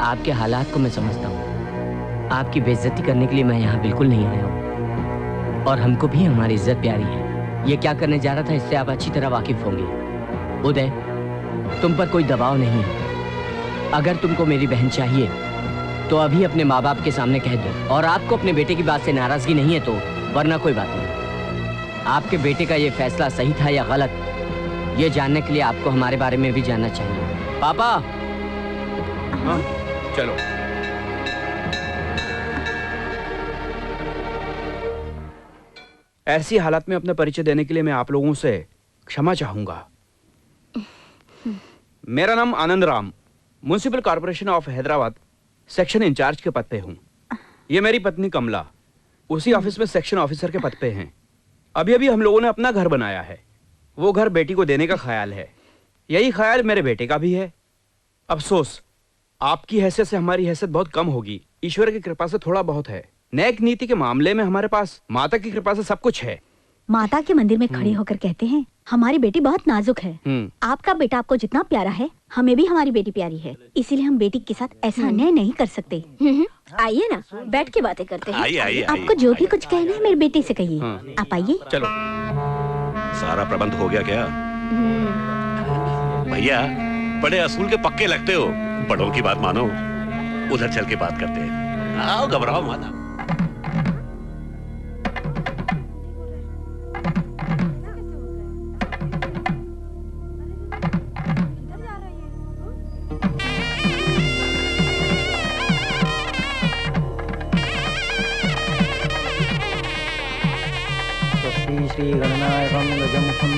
आपके हालात को मैं समझता हूँ। आपकी बेइज्जती करने के लिए मैं यहाँ बिल्कुल नहीं आया हूँ और हमको भी हमारी इज्जत प्यारी है। ये क्या करने जा रहा था इससे आप अच्छी तरह वाकिफ होंगे। उदय, तुम पर कोई दबाव नहीं है। अगर तुमको मेरी बहन चाहिए तो अभी अपने माँ बाप के सामने कह दो, और आपको अपने बेटे की बात से नाराजगी नहीं है तो वरना कोई बात नहीं। आपके बेटे का ये फैसला सही था या गलत, ये जानने के लिए आपको हमारे बारे में भी जानना चाहिए। पापा। हाँ, चलो। ऐसी हालत में अपना परिचय देने के लिए मैं आप लोगों से क्षमा चाहूंगा। मेरा नाम Anand Ram, municipal corporation of Hyderabad section in charge के पद पे हूँ। ये मेरी पत्नी कमला उसी ऑफिस में सेक्शन ऑफिसर के पद पे हैं। अभी अभी हम लोगों ने अपना घर बनाया है। वो घर बेटी को देने का ख्याल है। यही ख्याल मेरे बेटे का भी है। अफसोस, आपकी हैसियत से हमारी हैसियत बहुत कम होगी। ईश्वर की कृपा से थोड़ा बहुत है। नेक नीति के मामले में हमारे पास माता की कृपा से सब कुछ है। माता के मंदिर में खड़े होकर कहते हैं हमारी बेटी बहुत नाजुक है। आपका बेटा आपको जितना प्यारा है हमें भी हमारी बेटी प्यारी है, इसीलिए हम बेटी के साथ ऐसा अन्याय नहीं कर सकते। आइए ना, बैठ के बातें करते हैं। आइए। आपको जो भी कुछ कहना है मेरी बेटी से कहिए। आप आइए। चलो, सारा प्रबंध हो गया क्या? भैया बड़े असूल के पक्के लगते हो, बड़ों की बात मानो। उधर चल के बात करते हैं। आओ, घबराओ मत। श्री गणनायकं गजमुखं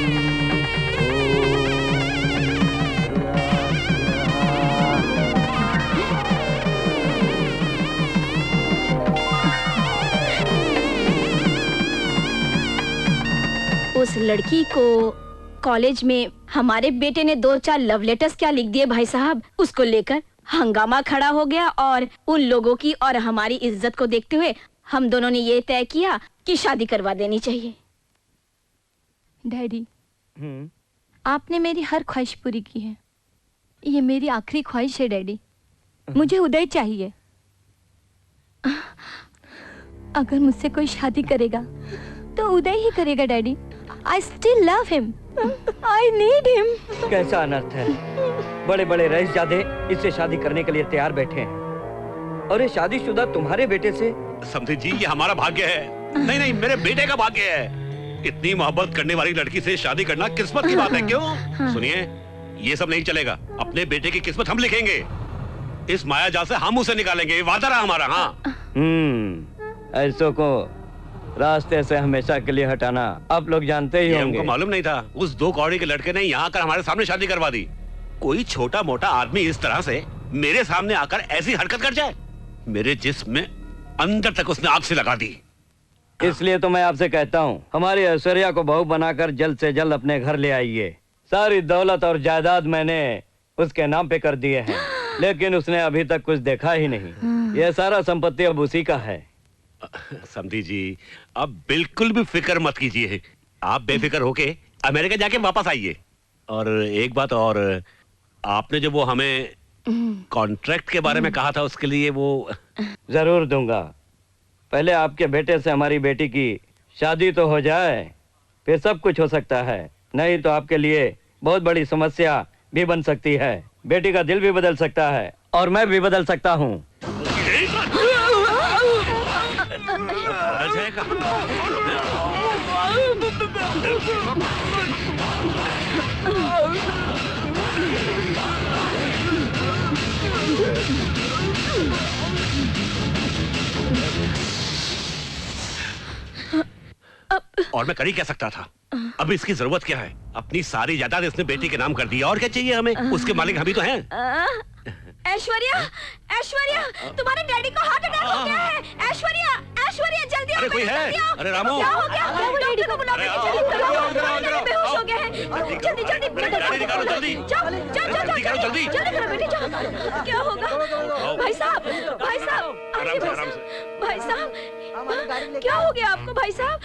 उस लड़की को कॉलेज में हमारे बेटे ने 2-4 लव लेटर्स क्या लिख दिए भाई साहब। उसको लेकर हंगामा खड़ा हो गया और उन लोगों की और हमारी इज्जत को देखते हुए हम दोनों ने ये तय किया कि शादी करवा देनी चाहिए। डैडी, आपने मेरी हर ख्वाहिश पूरी की है। ये मेरी आखिरी ख्वाहिश है डैडी। मुझे उदय चाहिए। अगर मुझसे कोई शादी करेगा तो उदय ही करेगा daddy. I still love him. I need him. कैसा अनर्थ है, बड़े बड़े रईसजादे इससे शादी करने के लिए तैयार बैठे हैं और ये शादीशुदा तुम्हारे बेटे से। समझी जी, ये हमारा भाग्य है। नहीं, मेरे बेटे का भाग्य है। इतनी मोहब्बत करने वाली लड़की से शादी करना किस्मत की बात है। क्यों? सुनिए, ये सब नहीं चलेगा। अपने बेटे की किस्मत हम लिखेंगे। इस माया जाल से हम उसे निकालेंगे, वादा रहा हमारा। हाँ। ऐसों को रास्ते से हमेशा के लिए हटाना आप लोग जानते ही होंगे। हमको मालूम नहीं था। उस 2 कौड़ी के लड़के ने यहाँ आकर हमारे सामने शादी करवा दी। कोई छोटा मोटा आदमी इस तरह से मेरे सामने आकर ऐसी हरकत कर जाए? मेरे जिस्म में अंदर तक उसने आग से लगा दी। इसलिए तो मैं आपसे कहता हूँ, हमारी ऐश्वर्या को बहू बनाकर जल्द से जल्द अपने घर ले आइए। सारी दौलत और जायदाद मैंने उसके नाम पे कर दिए हैं, लेकिन उसने अभी तक कुछ देखा ही नहीं। यह सारा संपत्ति अब उसी का है। समधी जी, अब बिल्कुल भी फिक्र मत कीजिए। आप बेफिक्र होके अमेरिका जाके वापस आइए। और एक बात और, आपने जो वो हमें कॉन्ट्रैक्ट के बारे में कहा था, उसके लिए वो जरूर दूंगा। पहले आपके बेटे से हमारी बेटी की शादी तो हो जाए, फिर सब कुछ हो सकता है। नहीं तो आपके लिए बहुत बड़ी समस्या भी बन सकती है। बेटी का दिल भी बदल सकता है और मैं भी बदल सकता हूँ। और मैं कर ही क्या सकता था? अब इसकी जरूरत क्या है? अपनी सारी जायदाद इसने बेटी के नाम कर दी। और क्या चाहिए हमें? उसके मालिक हम ही तो हैं। ऐश्वर्या, ऐश्वर्या, तुम्हारे डैडी को हार्ट अटैक हो गया है। ऐश्वर्या, ऐश्वर्या, जल्दी आओ। अरे कोई है? अरे रामू, क्या हो गया? डॉक्टर को बुलाओ। बेहोश हो गए हैं। जल्दी जल्दी गाड़ी निकालो, जल्दी जल्दी करो बेटी, जाओ। क्या होगा? भाई साहब, भाई साहब, भाई साहब, क्या हो गया आपको भाई साहब?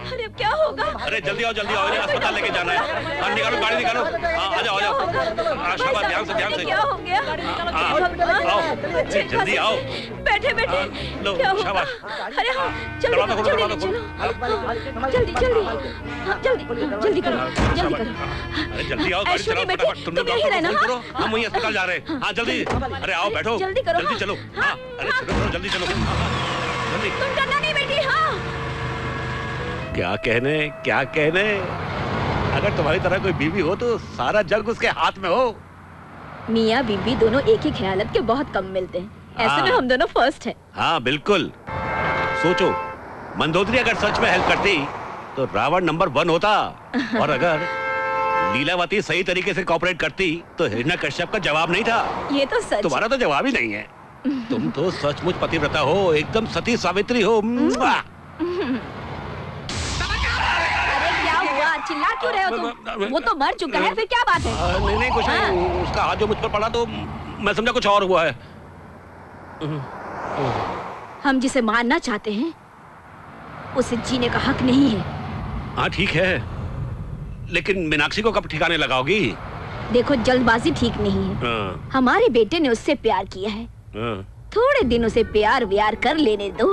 अरे अब क्या होगा? अरे जल्दी आओ, इन्हें अस्पताल लेके जाना है। हाँ, निकालो, गाड़ी निकालो। हाँ, आ जाओ। शाबाश, ध्यान से। क्या हो गया? आओ, जल्दी आओ। बैठे। क्या होगा? अरे हाँ, जल्दी करो। जल्दी करो। अरे जल्दी आओ, गाड़ी चलाओ फटाफट। तुम लोग करो, हम वहीं अस्पताल जा रहे हैं। हाँ, जल्दी। अरे आओ, बैठो। जल्दी करो। जल्दी चलो। हाँ, अरे चलो, जल्दी चलो। तुम डरना नहीं बेटी। हाँ, क्या कहने। अगर तुम्हारी तरह कोई बीवी हो तो सारा जग उसके हाथ में हो। मियाँ बीबी दोनों एक ही ख्यालत के बहुत कम मिलते हैं। ऐसे में हम दोनों फर्स्ट हैं। हाँ, बिल्कुल। सोचो, मंदोदरी अगर सच में हेल्प करती तो रावण नंबर 1 होता, और अगर लीलावती सही तरीके से कोऑपरेट करती तो हिरण्यकश्यप का जवाब नहीं था। ये तो सच। तुम्हारा तो जवाब ही नहीं है। तुम तो सचमुच पतिव्रता हो, एकदम सती सावित्री हो। चिल्ला क्यों रहे हो तुम? वो तो मर चुका है, फिर क्या बात है? नहीं, कुछ नहीं। उसका हाथ जो मुझ पर पड़ा तो मैं समझा कुछ और हुआ है। हम जिसे मारना चाहते हैं उसे जीने का हक नहीं है। हाँ ठीक है, लेकिन मीनाक्षी को कब ठिकाने लगाओगी? देखो जल्दबाजी ठीक नहीं है। हाँ। हमारे बेटे ने उससे प्यार किया है, हाँ। थोड़े दिन उसे प्यार व्यार कर लेने दो,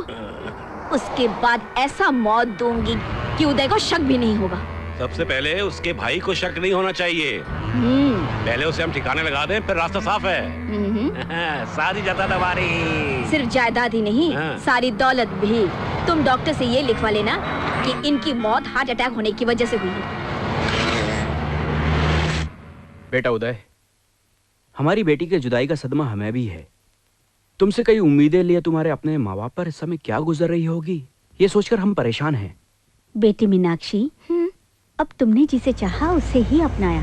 उसके बाद ऐसा मौत दूंगी कि उदय को शक भी नहीं होगा। सबसे पहले उसके भाई को शक नहीं होना चाहिए। पहले उसे हम ठिकाने लगा दें, फिर रास्ता साफ है। सारी जायदाद हमारी। सिर्फ जायदाद ही नहीं, सारी दौलत भी। तुम डॉक्टर से ये लिखवा लेना कि इनकी मौत हार्ट अटैक होने की वजह से हुई है। बेटा उदय, हमारी बेटी के जुदाई का सदमा हमें भी है। तुमसे कई उम्मीदें लिए तुम्हारे अपने माँ बाप पर इस समय क्या गुजर रही होगी, ये सोचकर हम परेशान हैं। बेटी मीनाक्षी, अब तुमने जिसे चाहा उसे ही अपनाया,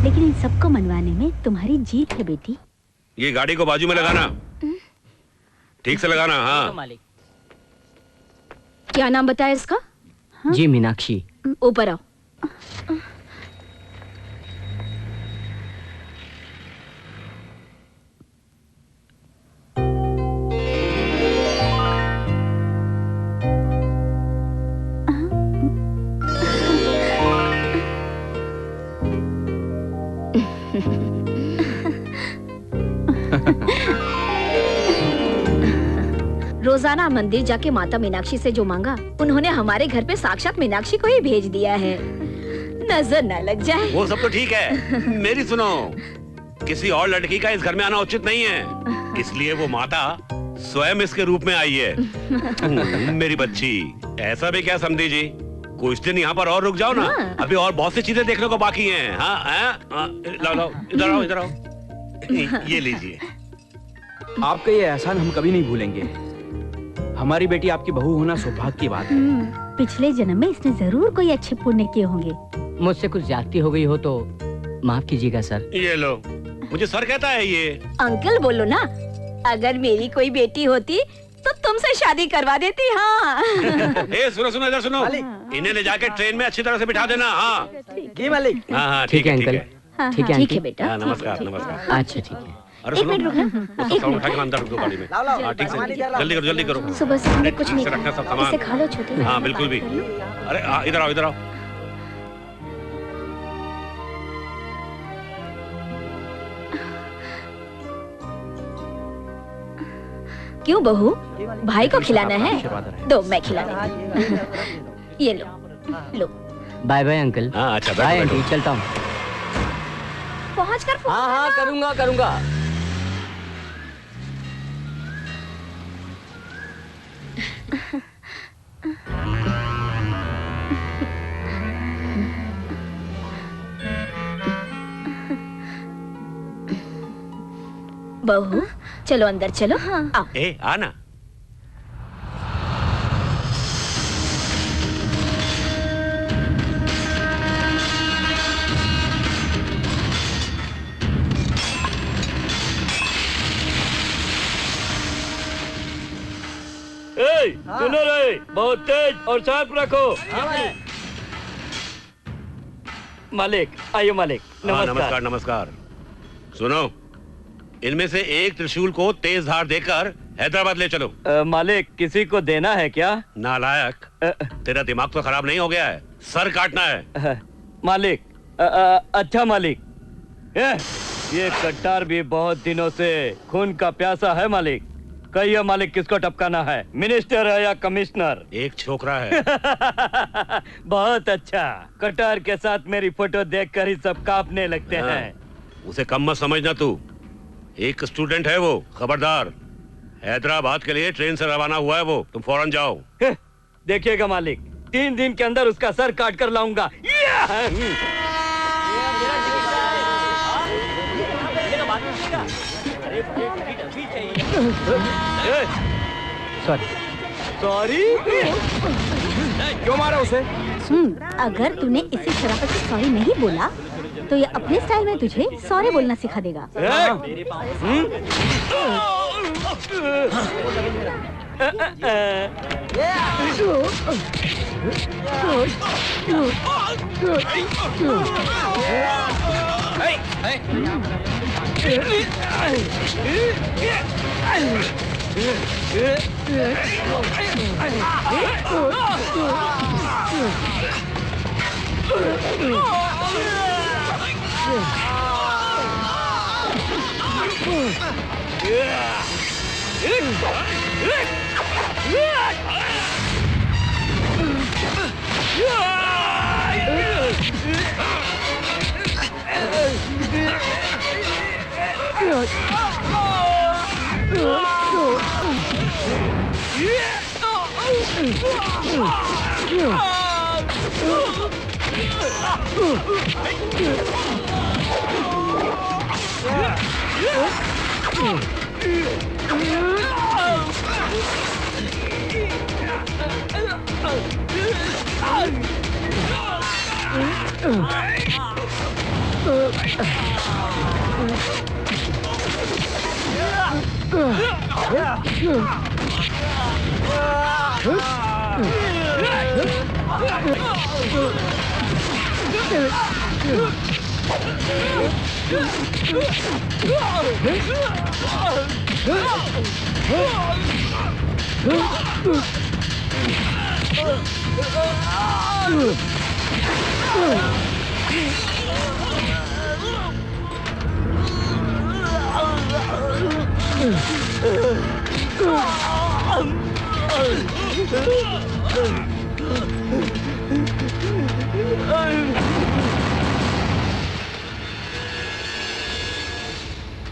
लेकिन इन सबको मनवाने में तुम्हारी जीत है बेटी। ये गाड़ी को बाजू में लगाना, ठीक से लगाना। हाँ मालिक। क्या नाम बताया इसका? जी मीनाक्षी। ऊपर आओ। रोजाना मंदिर जाके माता मीनाक्षी से जो मांगा, उन्होंने हमारे घर पे साक्षात मीनाक्षी को ही भेज दिया है। नजर न लग जाए। वो सब तो ठीक है, मेरी सुनो, किसी और लड़की का इस घर में आना उचित नहीं है, इसलिए वो माता स्वयं इसके रूप में आई है। मेरी बच्ची, ऐसा भी क्या समझी जी, कुछ दिन यहाँ पर और रुक जाओ ना। हाँ। अभी और बहुत सी चीजें देखने को बाकी हैं। हाँ, लाओ लाओ, इधर आओ, इधर आओ। ये लीजिए। आपका ये एहसान हम कभी नहीं भूलेंगे। हमारी बेटी आपकी बहू होना सौभाग्य की बात है। पिछले जन्म में इसने जरूर कोई अच्छे पुण्य किए होंगे। मुझसे कुछ ज्यादती हो गई हो तो माफ कीजिएगा सर। ये लो, मुझे सर कहता है ये। अंकल बोलो ना, अगर मेरी कोई बेटी होती तो तुमसे शादी करवा देती। हाँ। ए, सुनो सुनो, इधर सुनो, इन्हें ले जाके ट्रेन में अच्छी तरह से बिठा देना। हाँ जी मालिक। हाँ, ठीक है अंकल। ठीक है ठीक है बेटा। नमस्कार नमस्कार। अच्छा ठीक है। अरे एक सुनो, मिनट रुकना। वो सब सामान उठा के अंदर रख दो गाड़ी में। हाँ, ठीक से, जल्दी करो जल्दी करो। सुबह से हमने कुछ ठीक नहीं से रखना सब खाया, सामान। इसे खा लो छोटे। हाँ बिल्कुल भी। अरे इधर आओ, इधर आओ। क्यों बहू, भाई को खिलाना है? दो, मैं खिला देती। ये लो, लो। Bye bye uncle. हाँ अच्छा, बाय आंटी, चलता हूँ। पहुँच कर फोन हाँ हाँ करूँगा करूँगा। बहू चलो अंदर चलो। हाँ। आओ। ए आना। सुनो रे, बहुत तेज और शार्प रखो। मालिक आइए मालिक। नमस्कार नमस्कार। सुनो, इनमें से एक त्रिशूल को तेज धार देकर हैदराबाद ले चलो। मालिक किसी को देना है क्या? नालायक, तेरा दिमाग तो खराब नहीं हो गया है? सर काटना है। मालिक अच्छा मालिक। ये कट्टार भी बहुत दिनों से खून का प्यासा है मालिक। कहिए मालिक, किसको टपकाना है, मिनिस्टर है या कमिश्नर? एक छोकरा है। बहुत अच्छा, कटार के साथ मेरी फोटो देखकर ही सब कांपने लगते हैं। उसे कम मत समझना तू, एक स्टूडेंट है वो। खबरदार, हैदराबाद के लिए ट्रेन से रवाना हुआ है वो, तुम फौरन जाओ। देखिएगा मालिक, 3 दिन के अंदर उसका सर काट कर लाऊंगा। सॉरी। क्यों मारा उसे? अगर तूने इसे शराफत से सॉरी नहीं बोला तो ये अपने स्टाइल में तुझे सॉरी बोलना सिखा देगा।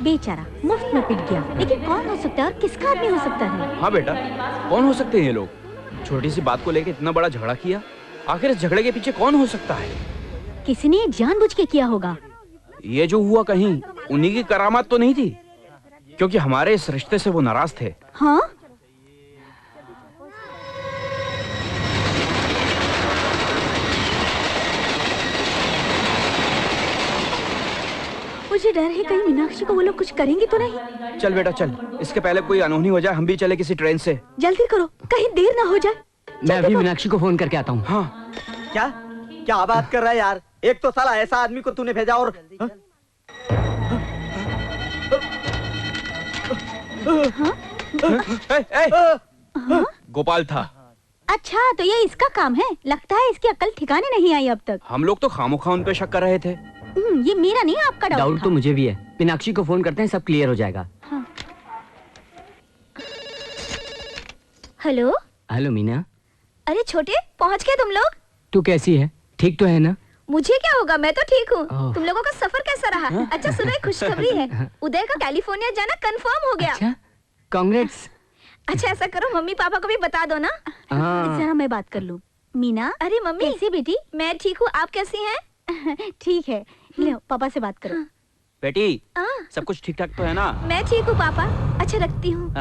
बेचारा मुफ्त में पिट गया, लेकिन कौन हो सकता है और किसका आदमी हो सकता है? हाँ बेटा, कौन हो सकते हैं ये लोग? छोटी सी बात को लेकर इतना बड़ा झगड़ा किया। आखिर इस झगड़े के पीछे कौन हो सकता है? किसी ने जानबूझ के किया होगा। ये जो हुआ कहीं उन्हीं की करामात तो नहीं थी, क्योंकि हमारे इस रिश्ते से वो नाराज थे। हाँ? मुझे डर है कहीं मीनाक्षी को वो लोग कुछ करेंगे तो नहीं। चल बेटा चल, इसके पहले कोई अनहोनी हो जाए हम भी चले किसी ट्रेन से। जल्दी करो, कहीं देर ना हो जाए। मैं अभी मीनाक्षी को फोन करके आता हूँ। हाँ। क्या क्या बात कर रहा है यार? एक तो साला ऐसा आदमी को तूने भेजा और गोपाल था। अच्छा, तो ये इसका काम है। लगता है इसकी अक्ल ठिकाने नहीं आई अब तक। हम लोग तो खामोखा उन पे शक कर रहे थे। ये मेरा नहीं, आपका डाउट तो मुझे भी है। मीनाक्षी को फोन करते हैं, सब क्लियर हो जाएगा। हाँ। Hello hello Meena. अरे छोटे, पहुंच गए तुम लोग? तू कैसी है? ठीक तो है ना? मुझे क्या होगा, मैं तो ठीक हूँ। तुम लोगों का सफर कैसा रहा? अच्छा सुनो, एक खुशखबरी है, उदय का कैलिफोर्निया जाना कंफर्म हो गया। अच्छा, कांग्रेट्स। अच्छा ऐसा करो, मम्मी पापा को भी बता दो ना। जरा मैं बात कर लूँ। मीना। अरे मम्मी। कैसी बेटी? मैं ठीक हूँ, आप कैसी हैं? ठीक है, ले पापा से बात करो। बेटी, सब कुछ ठीक ठाक तो है ना? मैं ठीक हूँ पापा। अच्छा रखती हूँ।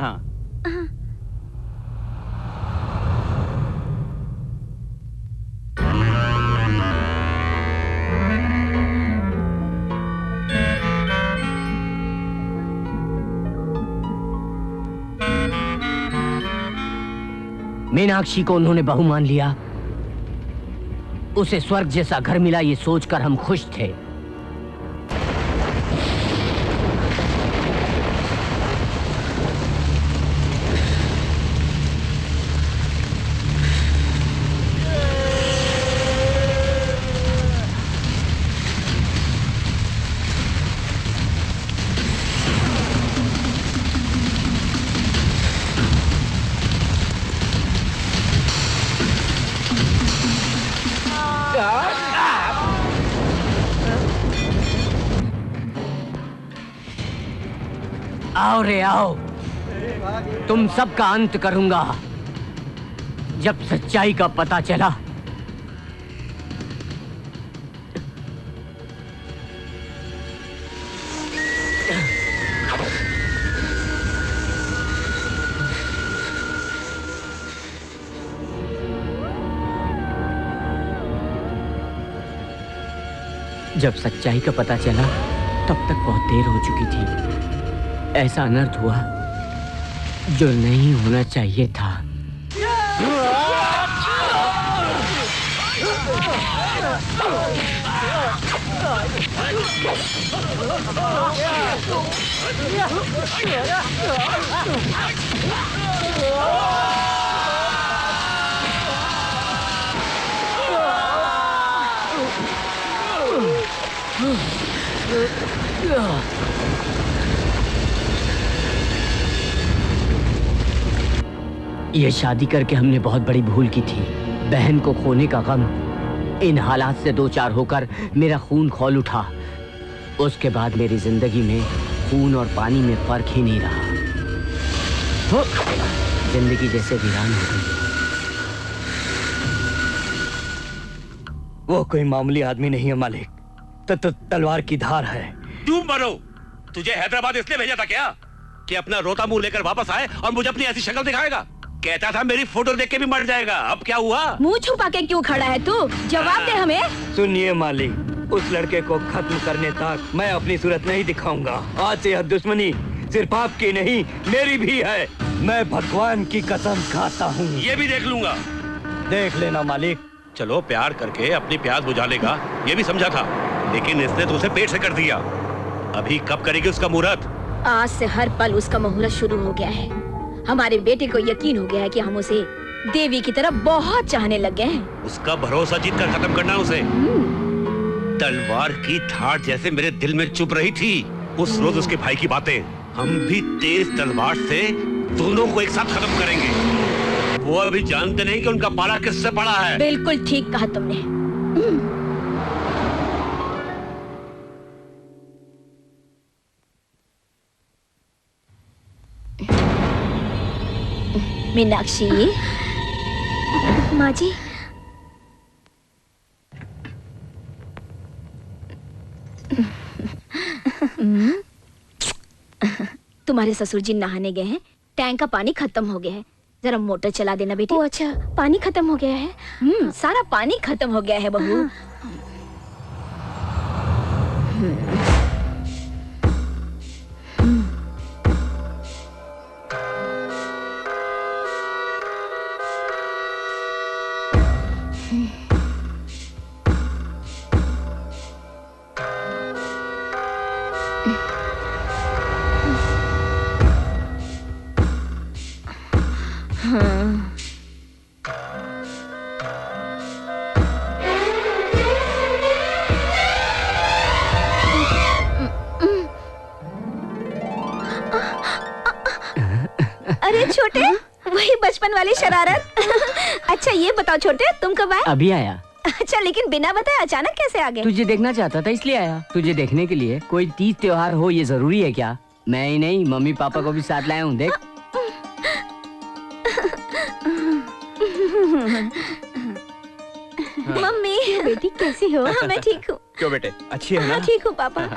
मीनाक्षी को उन्होंने बहू मान लिया। उसे स्वर्ग जैसा घर मिला, ये सोचकर हम खुश थे। आओ रे आओ, तुम सबका अंत करूंगा जब सच्चाई का पता चला। जब सच्चाई का पता चला तब तक बहुत देर हो चुकी थी। ऐसा अनर्थ हुआ जो नहीं होना चाहिए था। ये शादी करके हमने बहुत बड़ी भूल की थी। बहन को खोने का गम, इन हालात से दो चार होकर मेरा खून खौल उठा। उसके बाद मेरी जिंदगी में खून और पानी में फर्क ही नहीं रहा। जिंदगी जैसे वीरान हो गई। वो कोई मामूली आदमी नहीं है मालिक, तलवार की धार है। क्यों मरो? तुझे हैदराबाद इसलिए भेजा था क्या कि अपना रोता मुंह लेकर वापस आए और मुझे अपनी ऐसी शक्ल दिखाएगा? कहता था मेरी फोटो देख के भी मर जाएगा। अब क्या हुआ? मुंह छुपा के क्यों खड़ा है तू? जवाब दे हमें। सुनिए मालिक, उस लड़के को खत्म करने तक मैं अपनी सूरत नहीं दिखाऊंगा। आज से यह दुश्मनी सिर्फ आपकी नहीं, मेरी भी है। मैं भगवान की कसम खाता हूँ। ये भी देख लूंगा। देख लेना मालिक। चलो, प्यार करके अपनी प्यास बुझा लेगा ये भी समझा था, लेकिन इसने तो उसे पेट से कर दिया। अभी कब करेगी उसका मुहूर्त? आज से हर पल उसका मुहूर्त शुरू हो गया है। हमारे बेटे को यकीन हो गया है कि हम उसे देवी की तरह बहुत चाहने लग गए हैं। उसका भरोसा जीत कर खत्म करना उसे। तलवार की धार जैसे मेरे दिल में चुभ रही थी उस रोज उसके भाई की बातें। हम भी तेज तलवार से दोनों को एक साथ खत्म करेंगे। वो अभी जानते नहीं कि उनका पाला किससे पड़ा है। बिल्कुल ठीक कहा तुमने। मीनाक्षी। माँ जी, तुम्हारे ससुर जी नहाने गए हैं, टैंक का पानी खत्म हो गया है, जरा मोटर चला देना बेटी। ओ अच्छा, पानी खत्म हो गया है? सारा पानी खत्म हो गया है बहू। अरे छोटे, वही बचपन वाली शरारत। अच्छा ये बताओ छोटे, तुम कब आए? अभी आया। अच्छा, लेकिन बिना बताए अचानक कैसे आ गए? तुझे देखना चाहता था इसलिए आया। तुझे देखने के लिए कोई तीज त्योहार हो ये जरूरी है क्या? मैं ही नहीं, मम्मी पापा को भी साथ लाया हूँ। देख। मम्मी। बेटी कैसी हो? मैं ठीक हूँ। क्यों बेटे, अच्छी है ना? ठीक हूँ पापा।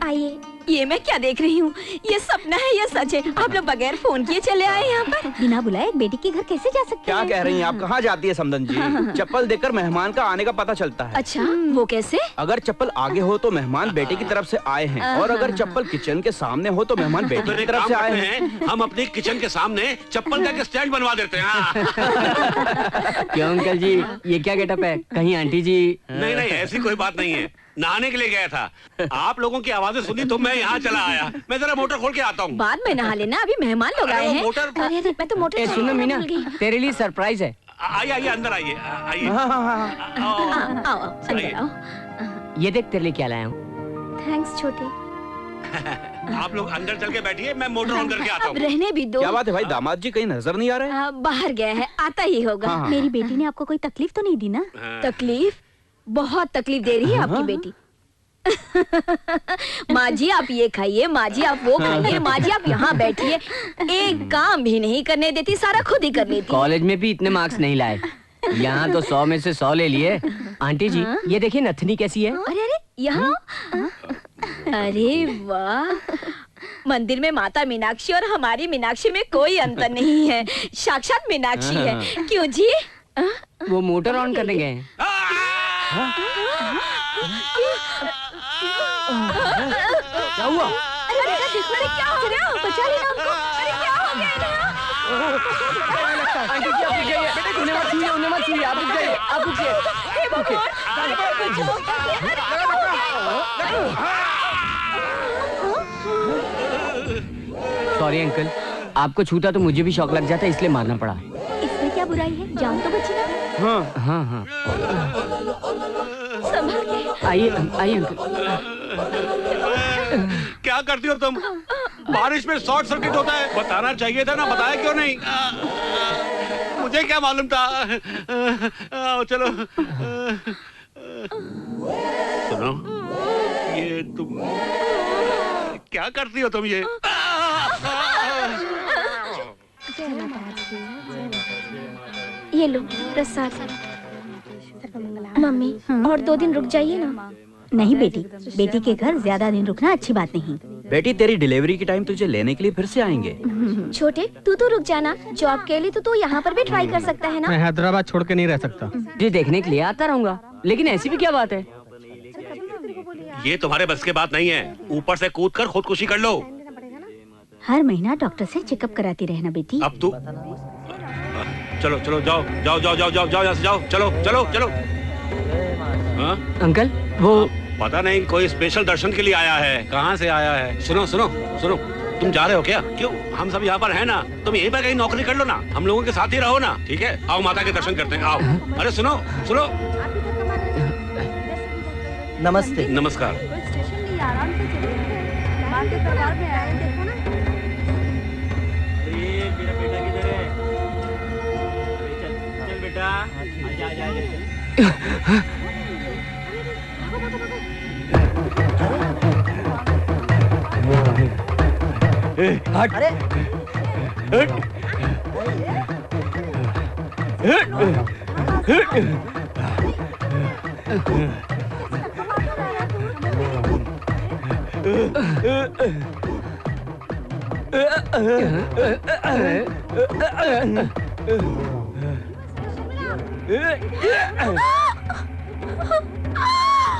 आइए। ये मैं क्या देख रही हूँ? ये सपना है या सच है? आप लोग बगैर फोन किए चले आए यहाँ पर? बिना बुलाए बेटी के घर कैसे जा सकते क्या हैं? कह रही हैं आप? कहाँ जाती है समदन जी? चप्पल देकर मेहमान का आने का पता चलता है। अच्छा, वो कैसे? अगर चप्पल आगे हो तो मेहमान बेटे की तरफ से आए हैं, और अगर चप्पल किचन के सामने हो तो मेहमान बेटे की तरफ से आए हैं। हम अपने किचन के सामने चप्पल का स्टैंड बनवा देते हैं। क्यों अंकल जी, ये क्या गेटअप है? कहीं आंटी जी? नहीं नहीं, ऐसी कोई बात नहीं है। नहाने के लिए गया था, आप लोगों की आवाजें सुनी तो मैं यहाँ चला आया। मैं जरा मोटर खोल के आता हूँ। बाद में नहा लेना, अभी मेहमान लोग आए हैं। अरे मैं तो मोटर सुनो मीना, तेरे लिए सरप्राइज है। आइए आइए, अंदर आइए आइए। आओ अंदर आओ। ये देख तेरे लिए क्या लाया हूँ। थैंक्स छोटे। आप लोग अंदर चल के बैठिए, मैं मोटर ऑन करके आता हूँ। रहने भी दो। क्या बात है भाई, दामाद जी कहीं नजर नहीं आ रहे? बाहर गया है, आता ही होगा। मेरी बेटी ने आपको कोई तकलीफ तो नहीं दी ना? तकलीफ? बहुत तकलीफ दे रही है आपकी बेटी। माँ जी आप ये खाइए, माँ जी आप वो खाइए, माँ जी आप यहाँ बैठिए। एक काम भी नहीं करने देती, सारा खुद ही कर लेती। कॉलेज में भी इतने मार्क्स नहीं लाए, यहाँ तो 100 में से 100 ले लिए। आंटी जी ये देखिए नथनी कैसी है? अरे अरे यहाँ, अरे वाह, मंदिर में माता मीनाक्षी और हमारी मीनाक्षी में कोई अंतर नहीं है, साक्षात मीनाक्षी है। क्यों जी? वो मोटर ऑन करने गए हैं। क्या हुआ? अरे क्या हो गया? बचा लेना उनको। अरे क्या हो गया इन्हें? आंटी जी आप रुक जाइए, उन्हें मत छूइए, उन्हें मत छूइए, आप रुक जाइए, आप रुकिए। सॉरी अंकल, आपको छूता तो मुझे भी शौक लग जाता, इसलिए मारना पड़ा। इसमें क्या बुराई है, जान तो बची ना। हाँ हाँ हाँ, संभाल के। आइए आइए अंकल। क्या करती हो तुम? बारिश में शॉर्ट सर्किट होता है, बताना चाहिए था ना, बताया क्यों नहीं? मुझे क्या मालूम था? चलो सुनो, ये तुम क्या करती हो तुम ये? ये लो प्रसाद। मम्मी और 2 दिन रुक जाइए ना। नहीं बेटी, बेटी के घर ज्यादा दिन रुकना अच्छी बात नहीं। बेटी तेरी डिलीवरी के टाइम तुझे लेने के लिए फिर से आएंगे। छोटे तू तो रुक जाना, जॉब के लिए तो तू यहाँ पर भी ट्राई कर सकता है ना। मैं हैदराबाद छोड़ के नहीं रह सकता। जी देखने के लिए आता रहूंगा, लेकिन ऐसी भी क्या बात है? ये तुम्हारे बस के बात नहीं है, ऊपर से कूद कर खुदकुशी कर लो। हर महीना डॉक्टर से चेकअप कराती रहना बेटी। अब तू चलो चलो जाओ जाओ जाओ जाओ जाओ जाओ यहाँ से जाओ, चलो चलो चलो। हाँ? अंकल वो पता नहीं, कोई स्पेशल दर्शन के लिए आया है। कहाँ से आया है? सुनो सुनो सुनो, तुम जा रहे हो क्या? क्यों? हम सब यहाँ पर हैं ना, तुम यहीं पर कहीं नौकरी कर लो ना, हम लोगों के साथ ही रहो ना, ठीक है? आओ माता के दर्शन करते हैं, आओ। अरे सुनो सुनो। नमस्ते। नमस्कार। हट। अरे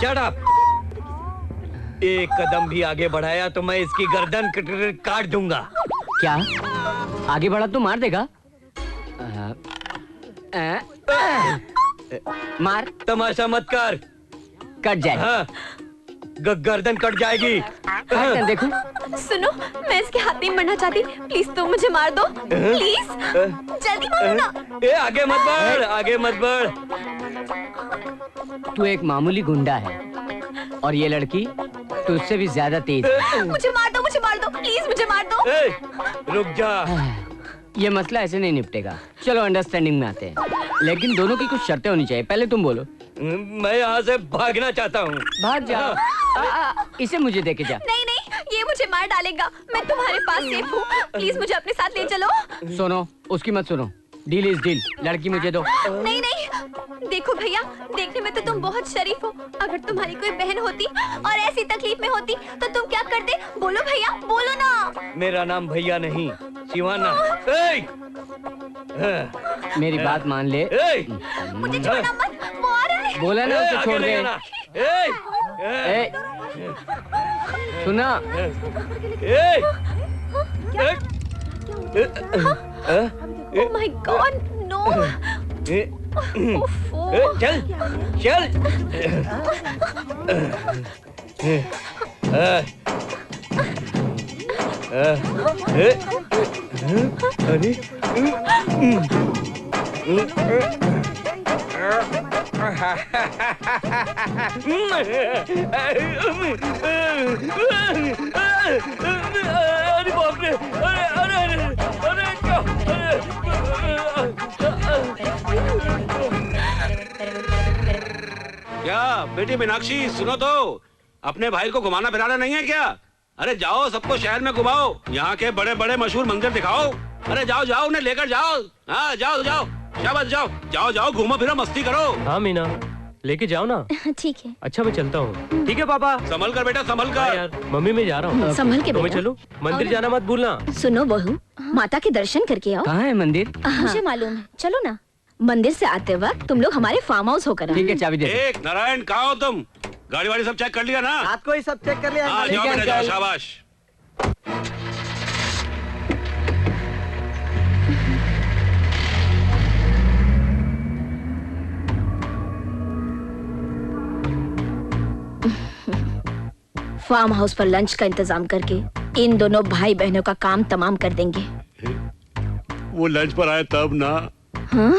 शट अप। एक कदम भी आगे बढ़ाया तो मैं इसकी गर्दन काट दूंगा। क्या? आगे बढ़ा तो मार देगा? मार। तमाशा मत कर, कट जाए। हाँ, गर्दन कट जाएगी। देखो सुनो, मैं इसके हाथ नहीं मरना चाहती, प्लीज तुम मुझे मार दो, प्लीज जल्दी मारो ना। ए आगे मत बढ़, आगे मत बढ़। तू एक मामूली गुंडा है और ये लड़की तुझसे भी ज्यादा तेज है। मुझे मार दो, मुझे मार दो, प्लीज मुझे मार दो। रुक जा। ये मसला ऐसे नहीं निपटेगा, चलो अंडरस्टैंडिंग में आते हैं, लेकिन दोनों की कुछ शर्तें होनी चाहिए। पहले तुम बोलो। मैं यहाँ से भागना चाहता हूँ। भाग जा। इसे मुझे देके जा। नहीं नहीं, ये मुझे मार डालेगा, मैं तुम्हारे पास सेफ हूँ, प्लीज मुझे अपने साथ ले चलो। सुनो, उसकी मत सुनो, डील इज डील, लड़की मुझे दो। नहीं नहीं, देखो भैया, देखने में तो तुम बहुत शरीफ हो, अगर तुम्हारी कोई बहन होती और ऐसी तकलीफ में होती तो तुम क्या करते? बोलो भैया, बोलो ना। मेरा नाम भैया नहीं, शिवाना। मेरी बात मान ले। मुझे छोड़ना मत, वो आ रहा है। बोला ना उसे छोड़ दे। सुना? Oh my God, no! चल चल। अरे अरे बाप रे, अरे अरे अरे क्या बेटी मीनाक्षी, सुनो तो, अपने भाई को घुमाना फिराना नहीं है क्या? अरे जाओ, सबको शहर में घुमाओ, यहाँ के बड़े बड़े मशहूर मंदिर दिखाओ। अरे जाओ जाओ, उन्हें लेकर जाओ। हाँ जाओ जाओ, शाबाश, जाओ जाओ जाओ, घूमो फिरो, मस्ती करो। हाँ मीना, लेके जाओ ना। ठीक है। अच्छा मैं चलता हूँ। ठीक है पापा। संभल कर बेटा, संभल कर। यार मम्मी मैं जा रहा हूँ। संभल के तो मैं बेटा। चलूं? मंदिर जाना मत भूलना। सुनो बहू, माता के दर्शन करके आओ। कहाँ है मंदिर? मुझे मालूम है, चलो ना। मंदिर से आते वक्त तुम लोग हमारे फार्म हाउस होकर ठीक है, चाबी दे। एक नारायण, कहाँ हो तुम? गाड़ी वाड़ी सब चेक कर लिया ना? रात को ही सब चेक कर लिया। हाँ जाओ बेटा, जाओ, शाबाश। फार्म हाउस पर लंच का इंतजाम करके इन दोनों भाई बहनों का काम तमाम कर देंगे। वो लंच पर आए तब ना। हाँ?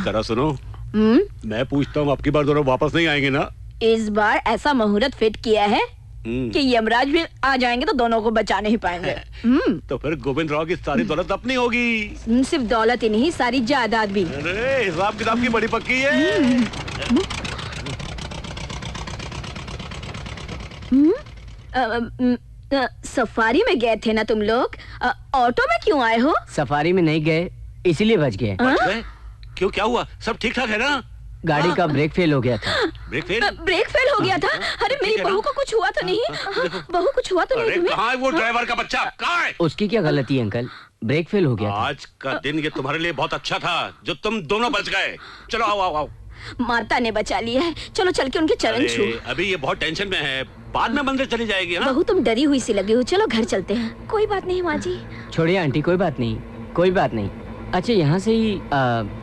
जरा सुनो, मैं पूछता हूँ आपकी बार दोनों वापस नहीं आएंगे ना? इस बार ऐसा मुहूर्त फिट किया है कि यमराज भी आ जाएंगे तो दोनों को बचा नहीं पाएंगे। तो फिर गोविंद राव की सारी दौलत अपनी होगी। सिर्फ दौलत ही नहीं, सारी जायदाद भी। अरे हिसाब किताब की बड़ी पक्की है। सफारी में गए थे ना तुम लोग? ऑटो में क्यों आए हो? सफारी में नहीं गए, इसीलिए बच गए। क्यों, क्या हुआ? सब ठीक ठाक है ना? गाड़ी का ब्रेक फेल हो गया था। Brake fail? ब्रेक फेल हो गया था? अरे मेरी बहू को कुछ हुआ तो नहीं? बहू कुछ हुआ तो नहीं तुम्हें? कहाँ है वो ड्राइवर का बच्चा? कहाँ है? उसकी क्या गलती है अंकल, ब्रेक फेल हो गया था। आज का दिन ये तुम्हारे लिए बहुत अच्छा था जो तुम दोनों बच गए। चलो आओ आओ आओ। माता ने बचा लिया है, चलो चल के उनके चरण छू। अभी ये बहुत टेंशन में है, बाद में मंदिर चली जाएगी। बहू तुम डरी हुई सी लगी हो, चलो घर चलते हैं। कोई बात नहीं माँ जी। छोड़िए आंटी, कोई बात नहीं, कोई बात नहीं। अच्छा, यहाँ से ही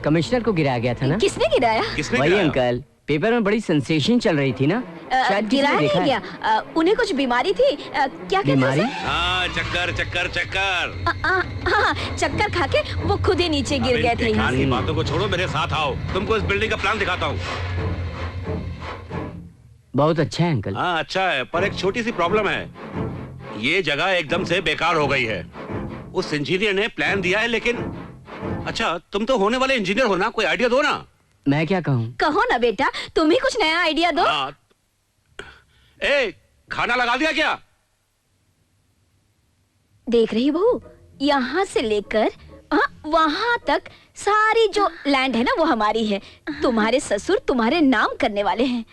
कमिश्नर को गिराया गया था ना? किसने गिराया? वही अंकल, पेपर में बड़ी सेंसेशन चल रही थी ना? शायद गिराया नहीं गया, उन्हें कुछ बीमारी थी। क्या कहते बीमारी? हाँ, चक्कर चक्कर चक्कर। हाँ, चक्कर खा के वो खुद ही नीचे गिर गए थे। यहाँ की बातों को छोड़ो, मेरे साथ आओ, तुमको इस बिल्डिंग का प्लान दिखाता हूँ। बहुत अच्छा है अंकल। हाँ अच्छा है, पर एक छोटी सी प्रॉब्लम है। ये जगह एकदम से बेकार हो गई है। उस इंजीनियर ने प्लान दिया है, लेकिन अच्छा तुम तो होने वाले इंजीनियर हो ना, कोई आइडिया दो ना। मैं क्या कहूँ? कहो ना बेटा, तुम ही कुछ नया आइडिया दो। खाना लगा दिया क्या? देख रही बहू, यहाँ से लेकर वहाँ तक सारी जो लैंड है ना वो हमारी है। तुम्हारे ससुर तुम्हारे नाम करने वाले हैं।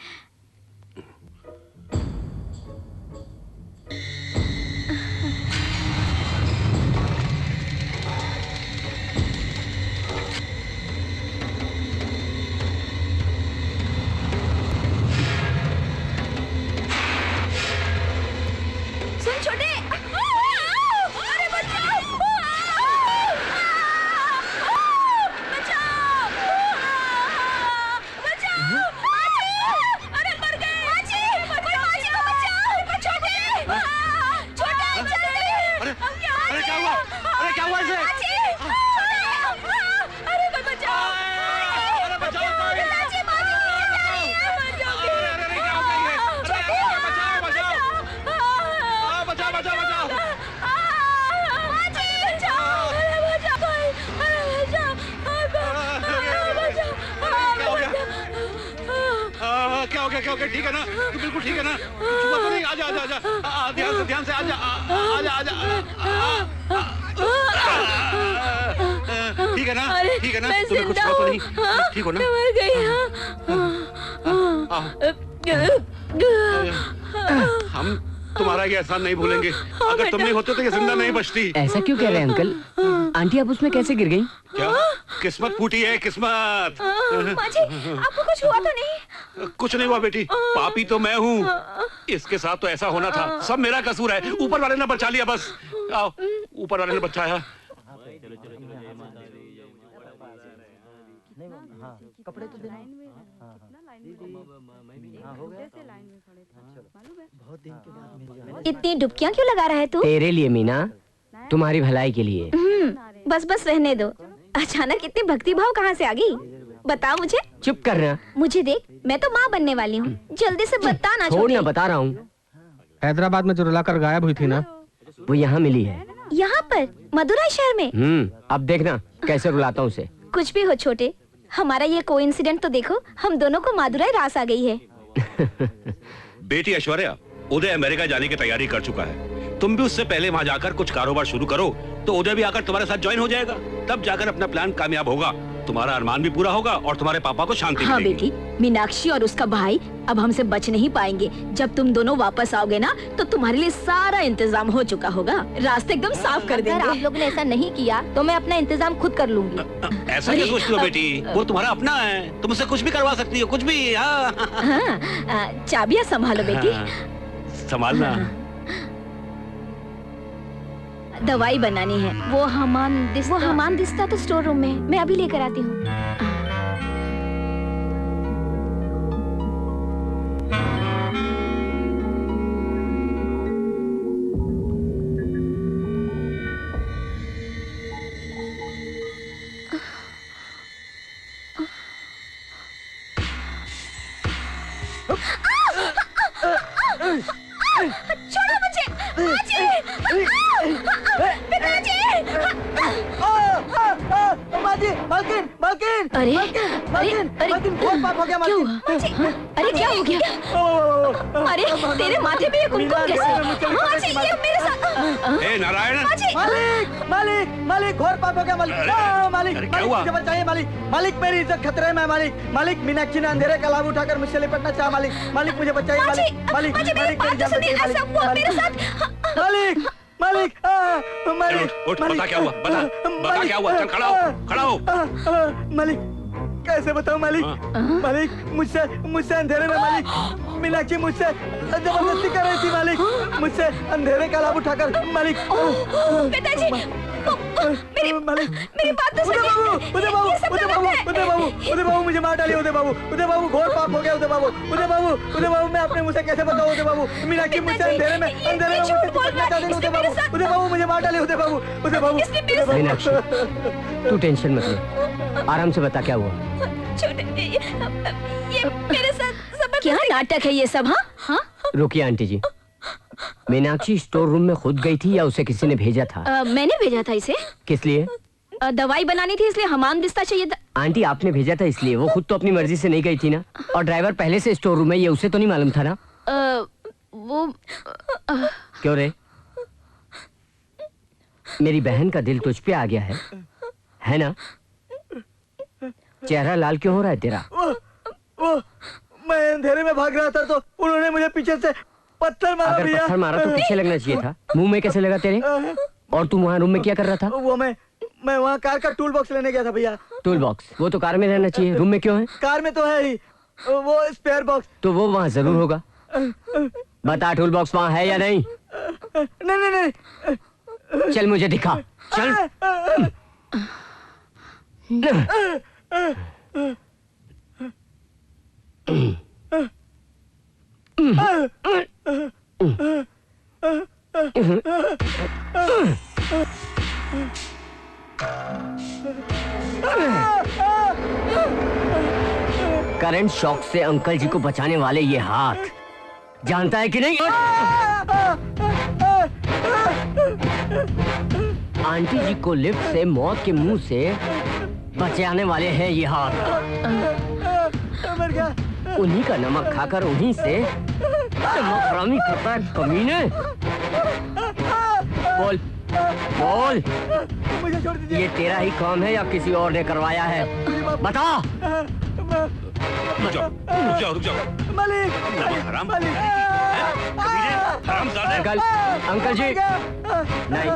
सुन छोटे, अरे बचाओ, अरे मर गए। छोटे, अरे क्या हुआ? अरे क्या हुआ इसे? अरे कोई बचाओ, अरे बचाओ कोई। क्या हो गया? ठीक है ना? तू बिल्कुल ठीक है ना? छुआ तो नहीं? आजा आजा आजा, ध्यान से आजा आजा आजा। ठीक है ना? ठीक है ना? तुम्हें कुछ हुआ तो नहीं? ठीक हो ना? मर गई। हम तुम्हारा ये एहसान नहीं भूलेंगे। अगर तुम नहीं होते तो ये जिंदा नहीं बचती। ऐसा क्यों कह रहे हैं अंकल? आंटी आप उसमें कैसे गिर गई? क्या? किस्मत फूटी है, किस्मत। माँ जी, आपको कुछ हुआ तो नहीं? कुछ नहीं हुआ बेटी, पापी तो मैं हूँ। इसके साथ तो ऐसा होना था, सब मेरा कसूर है। ऊपर वाले ने बचा लिया बस। आओ, ऊपर वाले ने बचाया। कपड़े तो इतनी डुबकियाँ क्यों लगा रहा है तू? तेरे लिए मीना, तुम्हारी भलाई के लिए। बस बस रहने दो। अचानक इतनी भक्ति भाव कहाँ से आ गई? बताओ मुझे। चुप करना। मुझे देख, मैं तो माँ बनने वाली हूँ। जल्दी से बता ना। छोड़ ना, बता रहा हूँ। हैदराबाद में जो रुलाकर गायब हुई थी ना, वो यहाँ मिली है। यहाँ पर मदुराई शहर में? अब देखना कैसे रुलाता हूँ उसे। कुछ भी हो छोटे, हमारा ये कोइंसिडेंट तो देखो, हम दोनों को मदुराई रास आ गई है। बेटी ऐश्वर्या, उदय अमेरिका जाने की तैयारी कर चुका है। तुम भी उससे पहले वहाँ जाकर कुछ कारोबार शुरू करो, तो उदय भी आकर तुम्हारे साथ ज्वाइन हो जाएगा। तब जाकर अपना प्लान कामयाब होगा, तुम्हारा अरमान भी पूरा होगा और तुम्हारे पापा को शांति मिलेगी। बेटी, मीनाक्षी और उसका भाई अब हमसे बच नहीं पाएंगे। जब तुम दोनों वापस आओगे ना, तो तुम्हारे लिए सारा इंतजाम हो चुका होगा। रास्ते एकदम साफ कर देंगे। अगर आप लोगों ने ऐसा नहीं किया तो मैं अपना इंतजाम खुद कर लूंगी। ऐसा क्या सोचती हो बेटी? वो तुम्हारा अपना है, तुम उससे कुछ भी करवा सकती हो, कुछ भी। चाबियां संभालो बेटी। संभालना। दवाई बनानी है। वो हमान दिस्ता तो स्टोर रूम में है। मैं अभी लेकर आती हूँ। छोड़ो मुझे। मालकिन, मालकिन, अरे, मालकिन, मालकिन, बहुत पाप हो गया मालकिन। अरे क्या हो गया? अरे तेरे माथे पे ये कुमकुम कैसे? ये मेरे साथ। ए नारायण। मालिक, मालिक, मालिक, घोर पाप हो गया मालिक। मालिक, मुझे बचाइए मालिक। मालिक, मेरी इज्जत खतरे में है मालिक। मालिक, मीनाक्षी ने अंधेरे का लाभ उठाकर मुझसे लिपटना चाहा मालिक। मालिक, मुझे बचाइए मालिक। मालिक, मालिक, मेरी जान बचाइए मालिक। मालिक, मालिक, मालिक, उठ, बता क्या हुआ? बता क्या हुआ? चल खड़ा हो, खड़ा हो। मालिक, कैसे बताऊं मालिक? मालिक, मुझसे अंधेरे में मालिक मीनाक्षी मुझसे जबरदस्ती कर रही थी मालिक। मुझसे अंधेरे का लाभ उठाकर मालिक। पिताजी, मेरी बात तो सुनिए। उदय बाबू, उदय बाबू, उदय बाबू, उदय बाबू, मुझे मार डालिए उदय बाबू। उदय बाबू, घोर पाप हो गया उदय बाबू। उदय बाबू, उदय बाबू, मैं अपने मुंह से कैसे बताऊं उदय बाबू? मीनाक्षी मुझसे अंधेरे में मुझसे चिपकना चाहती थी उदय बाबू। उदय बाबू, मुझे मार डालिए उदय बाबू। उदय बाबू, मीनाक्षी, तू टेंशन मत ले, आराम से बता क्या हुआ। छोटे, ये मेरे साथ क्या नाटक है ये सब? हाँ, रुकिए आंटी जी, मीनाक्षी स्टोर रूम में खुद गई थी या उसे किसी ने भेजा था? मैंने भेजा था इसे। किस लिए? दवाई बनानी थी, इसलिए हमाम दिस्ता चाहिए था। आंटी, आपने भेजा था इसलिए। वो खुद तो अपनी मर्जी से नहीं गई थी ना। और ड्राइवर पहले से स्टोर रूम में, ये उसे तो नहीं मालूम था ना? वो क्यों रे? मेरी बहन का दिल तुझ पे आ गया है ना? चेहरा लाल क्यों हो रहा है तेरा? वो मैं अंधेरे में भाग रहा था तो उन्होंने मुझे पीछे से पत्थर मारा। अगर पत्थर मारा तो पीछे लगना चाहिए था। मुंह में कैसे लगा तेरे? और तू वहाँ रूम में क्या कर रहा था? वो मैं वहाँ कार का टूल बॉक्स लेने गया था भैया। Tool box? वो तो कार में रहना चाहिए, रूम में क्यों है? कार में तो है ही, वो स्पेयर बॉक्स। तो वो वहाँ जरूर होगा। बता, टूल बॉक्स वहाँ है या नहीं? नहीं नहीं नहीं। चल मुझे दिखा, चल। करंट शॉक से अंकल जी को बचाने वाले ये हाथ, जानता है कि नहीं? आंटी जी को लिफ्ट से मौत के मुंह से बचाने वाले हैं ये हाथ। उन्हीं का नमक खाकर उन्हीं से नमक हरामी करता है कमीने। बोल बोल, मुझे छोड़ दीजिए। ये तेरा ही काम है या किसी और ने करवाया है? बता। रुक जाओ, रुक जाओ। मालिक, हराम, अंकल जी, नहीं,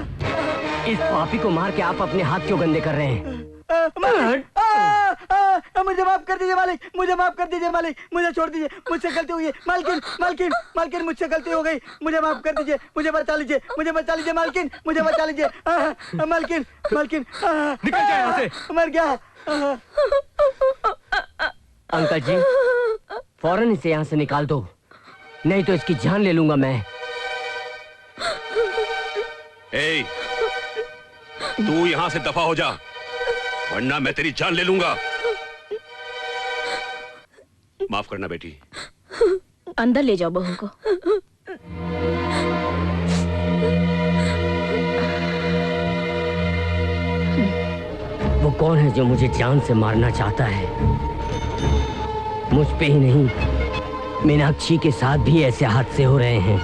इस पापी को मार के आप अपने हाथ क्यों गंदे कर रहे हैं? मुझे माफ कर दीजिए मालिक, मुझे माफ कर दीजिए मालिक, मुझे छोड़ दीजिए, मुझसे गलती हुई है मालकिन, मालकिन, मालकिन, मुझसे गलती हो गई, मुझे माफ कर दीजिए, मुझे बचा लीजिए, मुझे बचा लीजिए मालकिन, मुझे बचा लीजिए। मालकिन, मालकिन, निकल जाए यहाँ से। मर गया। अंकल जी, फौरन इसे यहाँ से निकाल दो, नहीं तो इसकी जान ले लूंगा मैं। ए, तू यहाँ से दफा हो जा, वरना मैं तेरी जान ले लूंगा। माफ करना बेटी। अंदर ले जाओ बहू को। वो कौन है जो मुझे जान से मारना चाहता है? मुझ पे ही नहीं, मीनाक्षी के साथ भी ऐसे हादसे हो रहे हैं।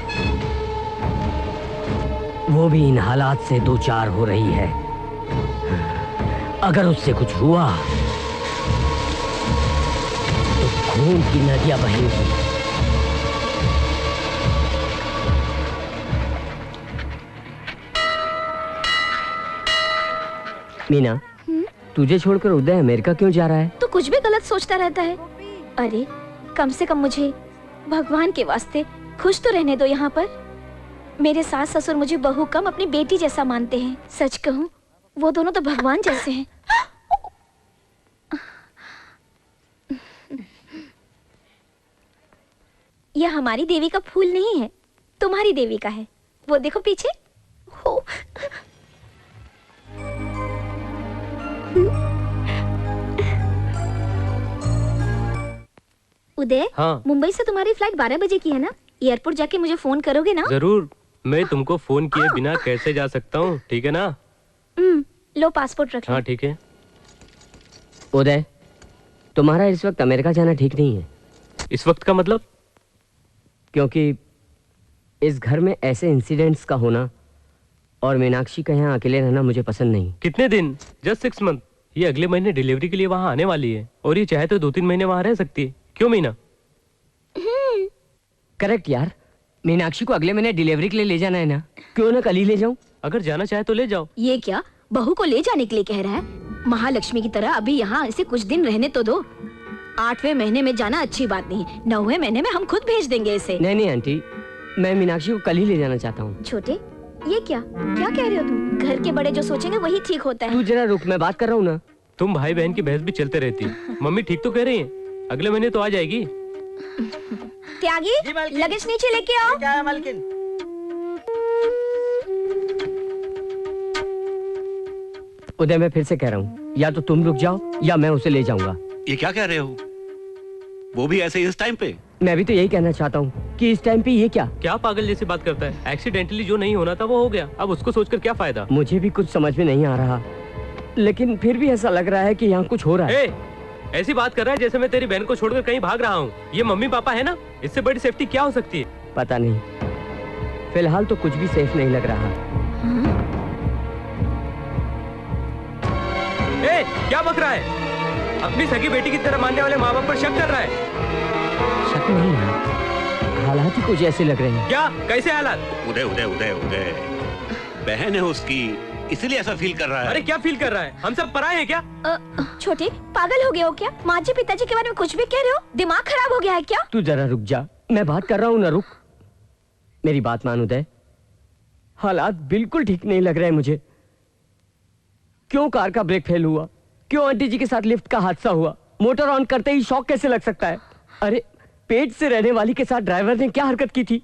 वो भी इन हालात से दो चार हो रही है। अगर उससे कुछ हुआ तो खून की नदियां बहेंगी। मीना, तुझे छोड़कर उदय अमेरिका क्यों जा रहा है? तो कुछ भी गलत सोचता रहता है। अरे कम से कम मुझे भगवान के वास्ते खुश तो रहने दो यहाँ पर। मेरे सास ससुर मुझे बहू कम अपनी बेटी जैसा मानते हैं। सच कहूँ वो दोनों तो भगवान जैसे हैं। यह हमारी देवी का फूल नहीं है, तुम्हारी देवी का है। वो देखो पीछे। हो। उदय, हाँ। मुंबई से तुम्हारी फ्लाइट 12 बजे की है ना? एयरपोर्ट जाके मुझे फोन करोगे ना? जरूर, मैं तुमको फोन किए बिना कैसे जा सकता हूँ, ठीक है ना? लो पासपोर्ट रख लो। हाँ ठीक है। उदय, तुम्हारा इस वक्त अमेरिका जाना ठीक नहीं है। इस वक्त का मतलब? क्योंकि इस घर में ऐसे इंसिडेंट्स का होना और मीनाक्षी का यहाँ अकेले रहना मुझे पसंद नहीं। कितने दिन? Just 6 month. ये अगले महीने डिलीवरी के लिए वहाँ आने वाली है और ये चाहे तो 2-3 महीने वहाँ रह सकती है। क्यों मीना? करेक्ट यार, मीनाक्षी को अगले महीने डिलीवरी के लिए ले जाना है ना, क्यों ना कल ही ले जाऊं? अगर जाना चाहे तो ले जाओ। ये क्या बहू को ले जाने के लिए कह रहा है? महालक्ष्मी की तरह अभी यहाँ इसे कुछ दिन रहने तो दो। 8वें महीने में जाना अच्छी बात नहीं, 9वें महीने में हम खुद भेज देंगे इसे। नहीं नहीं आंटी, मैं मीनाक्षी को कल ही ले जाना चाहता हूँ। छोटे, ये क्या कह रहे हो तुम? घर के बड़े जो सोचेंगे वही ठीक होता है। तू जरा रुक, मैं बात कर रहा हूँ ना। तुम भाई बहन की बहस भी चलते रहती है। मम्मी ठीक तो कह रही है, अगले महीने तो आ जाएगी। त्यागी, लगेज नीचे लेके आओ। क्या है मालकिन? उदय, मैं फिर से कह रहा हूँ, या तो तुम रुक जाओ या मैं उसे ले जाऊंगा। ये क्या कह रहे हो? वो भी ऐसे इस टाइम पे? मैं भी तो यही कहना चाहता हूँ कि इस टाइम पे ये क्या पागल जैसी बात करता है? एक्सीडेंटली जो नहीं होना था वो हो गया, अब उसको सोचकर क्या फायदा? मुझे भी कुछ समझ में नहीं आ रहा, लेकिन फिर भी ऐसा लग रहा है कि यहाँ कुछ हो रहा है। ऐसी बात कर रहा है जैसे मैं तेरी बहन को छोड़कर कहीं भाग रहा हूँ। ये मम्मी पापा है ना, इससे बड़ी सेफ्टी क्या हो सकती है? पता नहीं, फिलहाल तो कुछ भी सेफ नहीं लग रहा। क्या बक रहा है? अपनी सगी बेटी की तरह मानने वाले माँ बाप पर शक कर रहा है? शक नहीं है, हालात ही कुछ ऐसे लग रहे हैं। क्या? कैसे हालात? उदय उदय उदय उदय, बहन है उसकी, इसलिए ऐसा फील कर रहा है। अरे क्या फील कर रहा है? हम सब पराए हैं क्या? छोटे, पागल हो गए हो क्या? माँ जी पिताजी के बारे में कुछ भी कह रहे हो? दिमाग खराब हो गया है क्या? तू जरा रुक जा, मैं बात कर रहा हूँ ना। रुक, मेरी बात मान उदय, हालात बिल्कुल ठीक नहीं लग रहे हैं मुझे। क्यों कार का ब्रेक फेल हुआ? क्यों आंटी जी के साथ लिफ्ट का हादसा हुआ? मोटर ऑन करते ही शॉक कैसे लग सकता है? अरे पेट से रहने वाली के साथ ड्राइवर ने क्या हरकत की थी?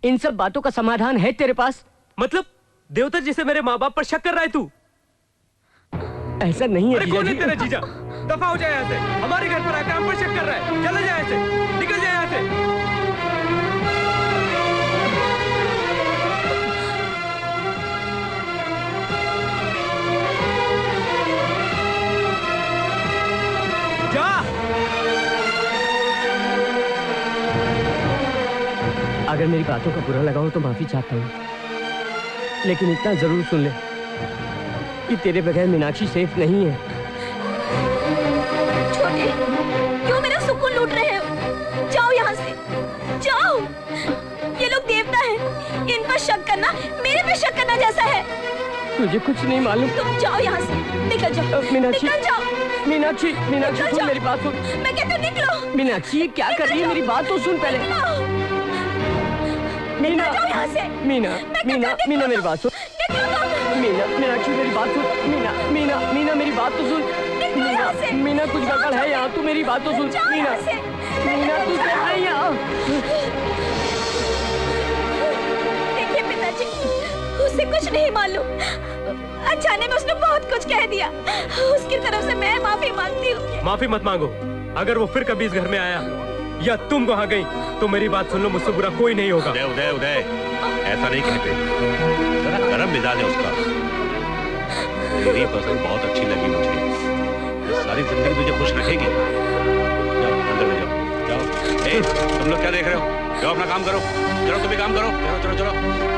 इन सब बातों का समाधान है तेरे पास? मतलब देवता जिसे मेरे माँ बाप पर शक कर रहा है तू? ऐसा नहीं है। अरे कौन है तेरा जीजा? दफा हो जाए यहाँ से। हमारे घर पर आकर हम पर शक कर रहा है। चला जाए यहाँ से, निकल जाए यहाँ से। जा। अगर मेरी बातों का बुरा लगा हो तो माफी चाहता हूँ, लेकिन इतना जरूर सुन ले कि तेरे बगैर मीनाक्षी सेफ नहीं है। छोटे, क्यों मेरा सुकून लूट रहे हो? जाओ यहाँ से, जाओ। ये लोग देवता हैं, इन पर शक करना मेरे पे शक करना जैसा है। तुझे कुछ नहीं मालूम। तुम जाओ यहाँ से, निकल जाओ। मीनाक्षी, निकल जाओ। मीनाक्षी, मीनाक्षी सुन मेरी बात सुन। मैं कहती हूँ निकलो। मीनाक्षी क्या कर रही है, मेरी बात तो सुन पहले। मीना, जाओ यहाँ से। मीना, मीना, मीना मेरी बात सुन। मीना, मीनाक्षी मेरी बात सुन। मीना, मीना, मीना मेरी बात तो सुन। मीना, मीना कुछ गड़बड़ है यहाँ, तू मेरी बात तो सुन। मीना, मीना तू क्या है यहाँ? देखिए पिताजी, उसे कुछ नहीं मालूम। अचानक में उसने बहुत कुछ कह दिया। उसकी तरफ से मैं माफी मांगती हूँ। माफी मत मांगो। अगर वो फिर कभी इस घर में आया या तुम वहाँ गई तो मेरी बात सुन लो, मुझसे बुरा कोई नहीं होगा। उदय, उदय, उदय, ऐसा नहीं कहते। जरा गरम मिजाज है उसका। तेरी पसंद बहुत अच्छी लगी मुझे। सारी जिंदगी तुझे खुश रखेगी। जाओ अंदर में जाओ, जाओ। ए, तुम लोग क्या देख रहे हो? जाओ अपना काम करो। चलो तुम भी काम करो। चलो चलो चलो।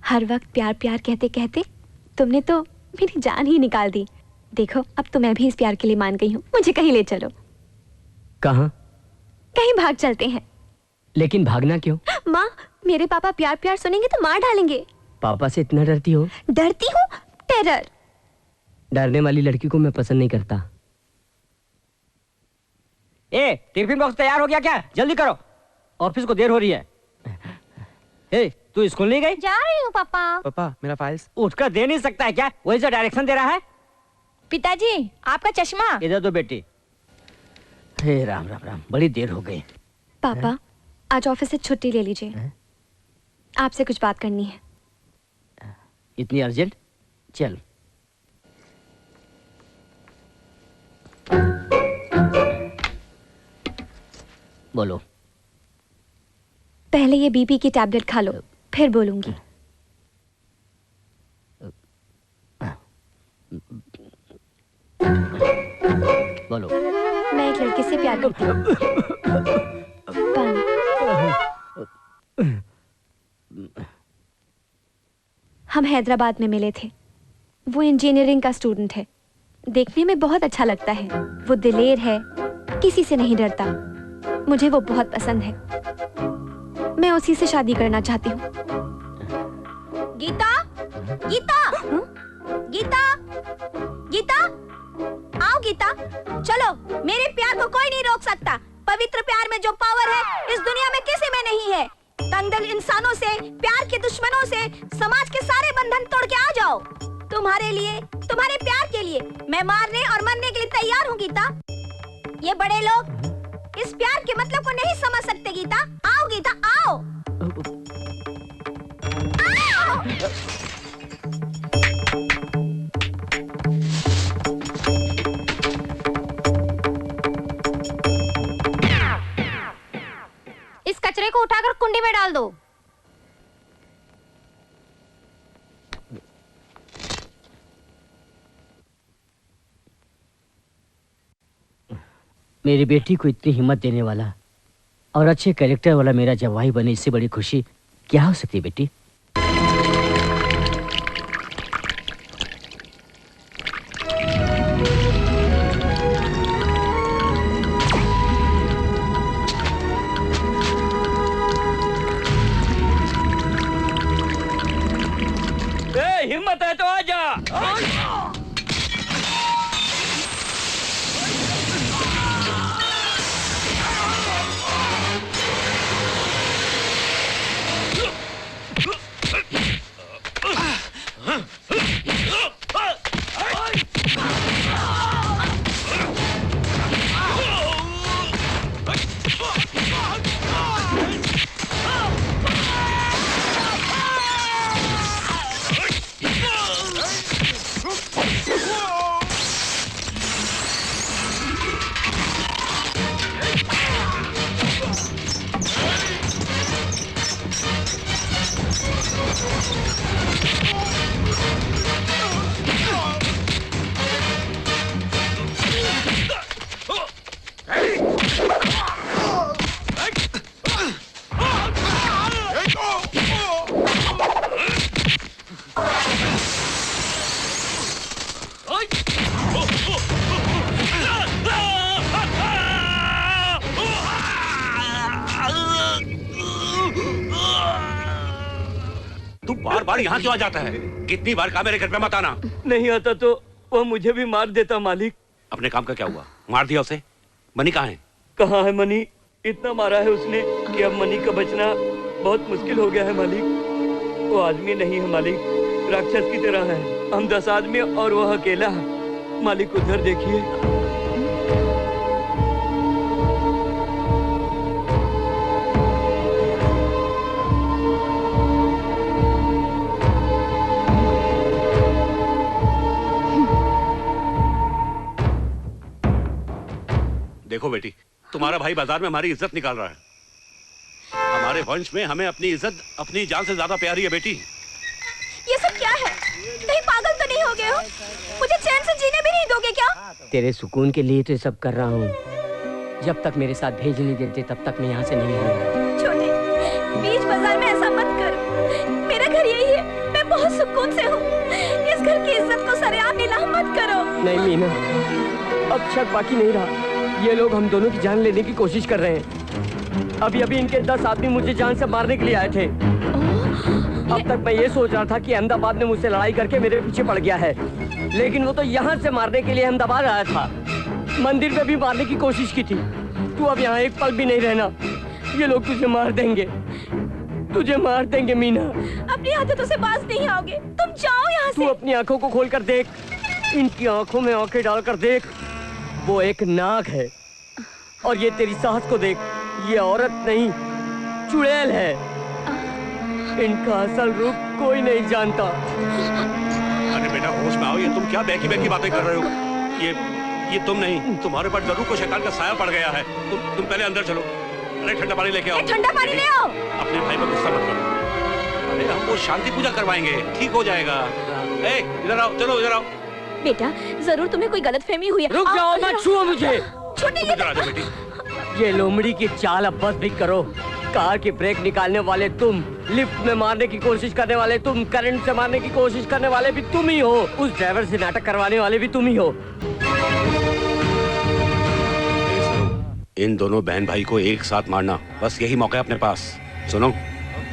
हर वक्त प्यार प्यार कहते कहते तुमने तो मेरी जान ही निकाल दी। देखो अब तो मैं भी इस प्यार के लिए मान गई हूँ। मुझे कहीं ले चलो। कहाँ? कहीं भाग चलते हैं। लेकिन भागना क्यों? माँ, मेरे पापा प्यार प्यार सुनेंगे तो मार डालेंगे। पापा से इतना डरती हो? डरती हूँ? टेरर। डरने वाली लड़की को मैं पसंद नहीं करता। ए, टिफिन बॉक्स तैयार हो गया क्या? जल्दी करो, ऑफिस को देर हो रही है। ए, तू स्कूल नहीं गई? जा रही हूँ पापा। पापा मेरा फाइल्स। उठकर दे नहीं सकता है क्या? वही जो डायरेक्शन दे रहा है। पिताजी आपका चश्मा। इधर दो बेटी। हे राम राम राम, बड़ी देर हो गई। पापा आज ऑफिस से छुट्टी ले लीजिए, आपसे कुछ बात करनी है। इतनी अर्जेंट? चल। बोलो। पहले ये बीपी की टैबलेट खा लो, फिर बोलूंगी। बोलो। मैं एक लड़के से प्यार करती हूँ। हम हैदराबाद में मिले थे। वो इंजीनियरिंग का स्टूडेंट है। देखने में बहुत अच्छा लगता है। वो दिलेर है, किसी से नहीं डरता। मुझे वो बहुत पसंद है। मैं उसी से शादी करना चाहती हूँ। गीता, गीता, गीता, गीता, आओ गीता, चलो। मेरे प्यार को कोई नहीं रोक सकता। पवित्र प्यार में जो पावर है इस दुनिया में किसी में नहीं है। तंगदिल इंसानों से, प्यार के दुश्मनों से समाज के सारे बंधन तोड़ के आ जाओ। तुम्हारे लिए, तुम्हारे प्यार के लिए मैं मारने और मरने के लिए तैयार हूँ गीता। ये बड़े लोग इस प्यार के मतलब को नहीं समझ सकते गीता। आओ गीता, आओ, आओ। इस कचरे को उठाकर कुंडी में डाल दो। मेरी बेटी को इतनी हिम्मत देने वाला और अच्छे कैरेक्टर वाला मेरा जवाई बने, इससे बड़ी खुशी क्या हो सकती है बेटी? हिम्मत है तो आजा। तू बार बार यहाँ क्यों आ जाता है? कितनी बार कहा मेरे घर पे मत आना। नहीं आता तो वो मुझे भी मार देता मालिक। अपने काम का क्या हुआ? मार दिया उसे? मनी कहाँ है? कहाँ है मनी? इतना मारा है उसने कि अब मनी का बचना बहुत मुश्किल हो गया है मालिक। वो आदमी नहीं है मालिक, राक्षस की तरह है। हम 10 आदमी और वह अकेला है मालिक। उधर देखिए। देखो बेटी, तुम्हारा भाई बाजार में हमारी इज्जत निकाल रहा है। हमारे वंश में हमें अपनी इज्जत अपनी जान से ज्यादा प्यारी है बेटी। ये सब क्या है? कहीं पागल तो नहीं हो गए हो? मुझे चैन से जीने भी नहीं दोगे क्या? तेरे सुकून के लिए तो सब कर रहा हूँ। जब तक मेरे साथ भेज नहीं देते तब तक मैं यहाँ से नहीं हूँ। छोटे, बीच बाजार में ऐसा मत करो। मेरा घर यही है, मैं बहुत सुकून से हूँ। इस घर की इज्जत को सरेआम नीलाम मत करो। नहीं मीना, अब शक बाकी नहीं रहा। ये लोग हम दोनों की जान लेने की कोशिश कर रहे हैं। अभी अभी इनके 10 आदमी मुझे जान से मारने के लिए आए थे। अब तक मैं ये सोच रहा था कि अहमदाबाद ने मुझसे लड़ाई करके मेरे पीछे पड़ गया है, लेकिन वो तो यहाँ से मारने के लिए अहमदाबाद आया था। मंदिर में भी मारने की कोशिश की थी। तू अब यहाँ एक पल भी नहीं रहना। ये लोग तुझे मार देंगे, तुझे मार देंगे मीना। अपनी आदतों से बाज नहीं आओगे। तुम जाओ यहाँ से। तू अपनी आंखों को खोल कर देख, इनकी आंखों में आंखें डालकर देख। वो एक नाग है और ये तेरी सास को देख, ये औरत नहीं चुड़ैल है। इनका असल रूप कोई नहीं जानता। अरे बेटा होश में आओ। ये तुम क्या बैकी बैकी बातें कर रहे हो? ये तुम नहीं, तुम्हारे पर जरूर कोई शैतान का साया पड़ गया है। तुम पहले अंदर चलो। अरे ठंडा पानी लेके आओ। ठंडा पानी ले आओ। अपने भाई पर गुस्सा मत करो। अरे हम वो शांति पूजा करवाएंगे, ठीक हो जाएगा। इधर आओ, चलो इधर आओ। बेटा, जरूर तुम्हें कोई गलतफहमी हुई है। रुक जाओ, मत छुओ मुझे। छोटे, इधर आ जाओ बेटी। ये लोमड़ी की चाल अब बस भी करो। कार की ब्रेक निकालने वाले तुम, लिफ्ट में मारने की कोशिश करने वाले तुम, करंट से मारने की कोशिश करने वाले भी तुम ही हो, उस ड्राइवर से नाटक करवाने वाले भी तुम ही हो। इन दोनों बहन भाई को एक साथ मारना, बस यही मौका है अपने पास। सुनो,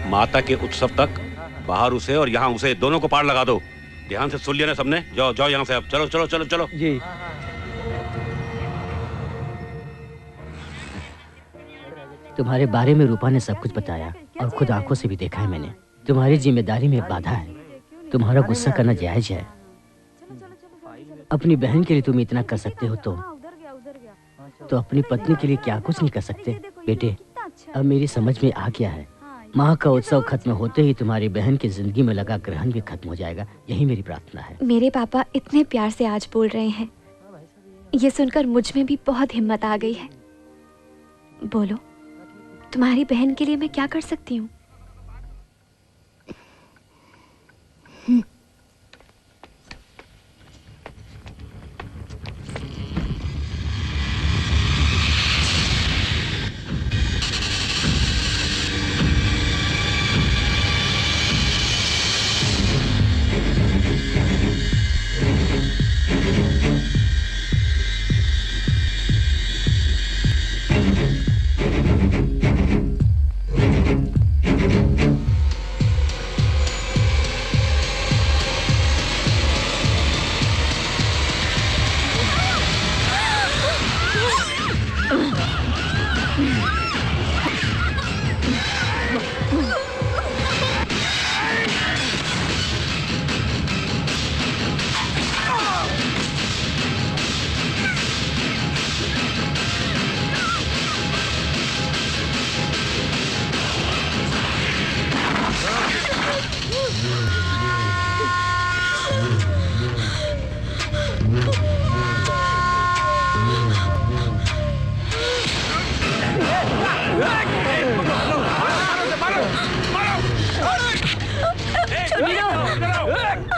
माता के उत्सव तक बाहर उसे और यहाँ उसे, दोनों को पार लगा दो। ध्यान से सुन लिया ना सबने? जाओ जाओ यहाँ से अब। चलो चलो चलो चलो जी। तुम्हारे बारे में रूपा ने सब कुछ बताया और खुद आंखों से भी देखा है मैंने। तुम्हारी जिम्मेदारी में बाधा है। तुम्हारा गुस्सा करना जायज है। अपनी बहन के लिए तुम इतना कर सकते हो तो अपनी पत्नी के लिए क्या कुछ नहीं कर सकते? बेटे, अब मेरी समझ में आ गया है। माँ का उत्सव खत्म होते ही तुम्हारी बहन की जिंदगी में लगा ग्रहण भी खत्म हो जाएगा। यही मेरी प्रार्थना है। मेरे पापा इतने प्यार से आज बोल रहे हैं, ये सुनकर मुझ में भी बहुत हिम्मत आ गई है। बोलो, तुम्हारी बहन के लिए मैं क्या कर सकती हूँ?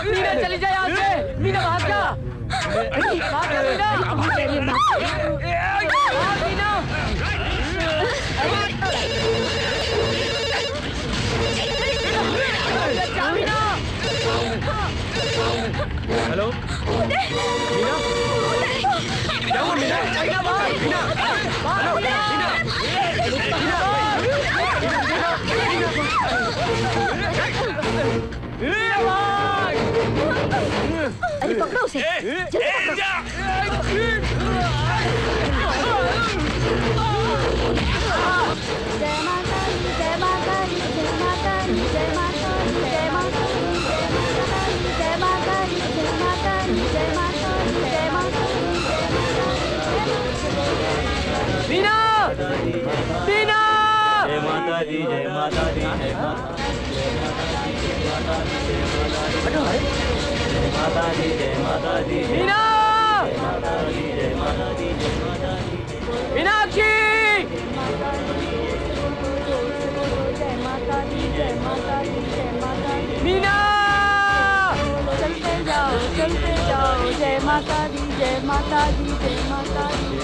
मीना चली जाए यहाँ से। मीना भाग जा। भाग जा मीना। हेलो। क्या हुआ मीना? मीना बाहर! मीना! हेलो! मीना! अरे पकड़ो उसे! जल्दी पकड़ो! जय माता दी, जय माता दी, जय माता दी, जय माता दी, जय माता दी, जय माता दी, जय माता दी, जय माता दी, जय माता दी। मीना! मीना! जय माता दी, जय माता दी, जय माता दी, जय माता दी। मीना! मीनाक्षी! मीना! चलते जाओ, जय माता दी, जय माता दी, जय माता दी,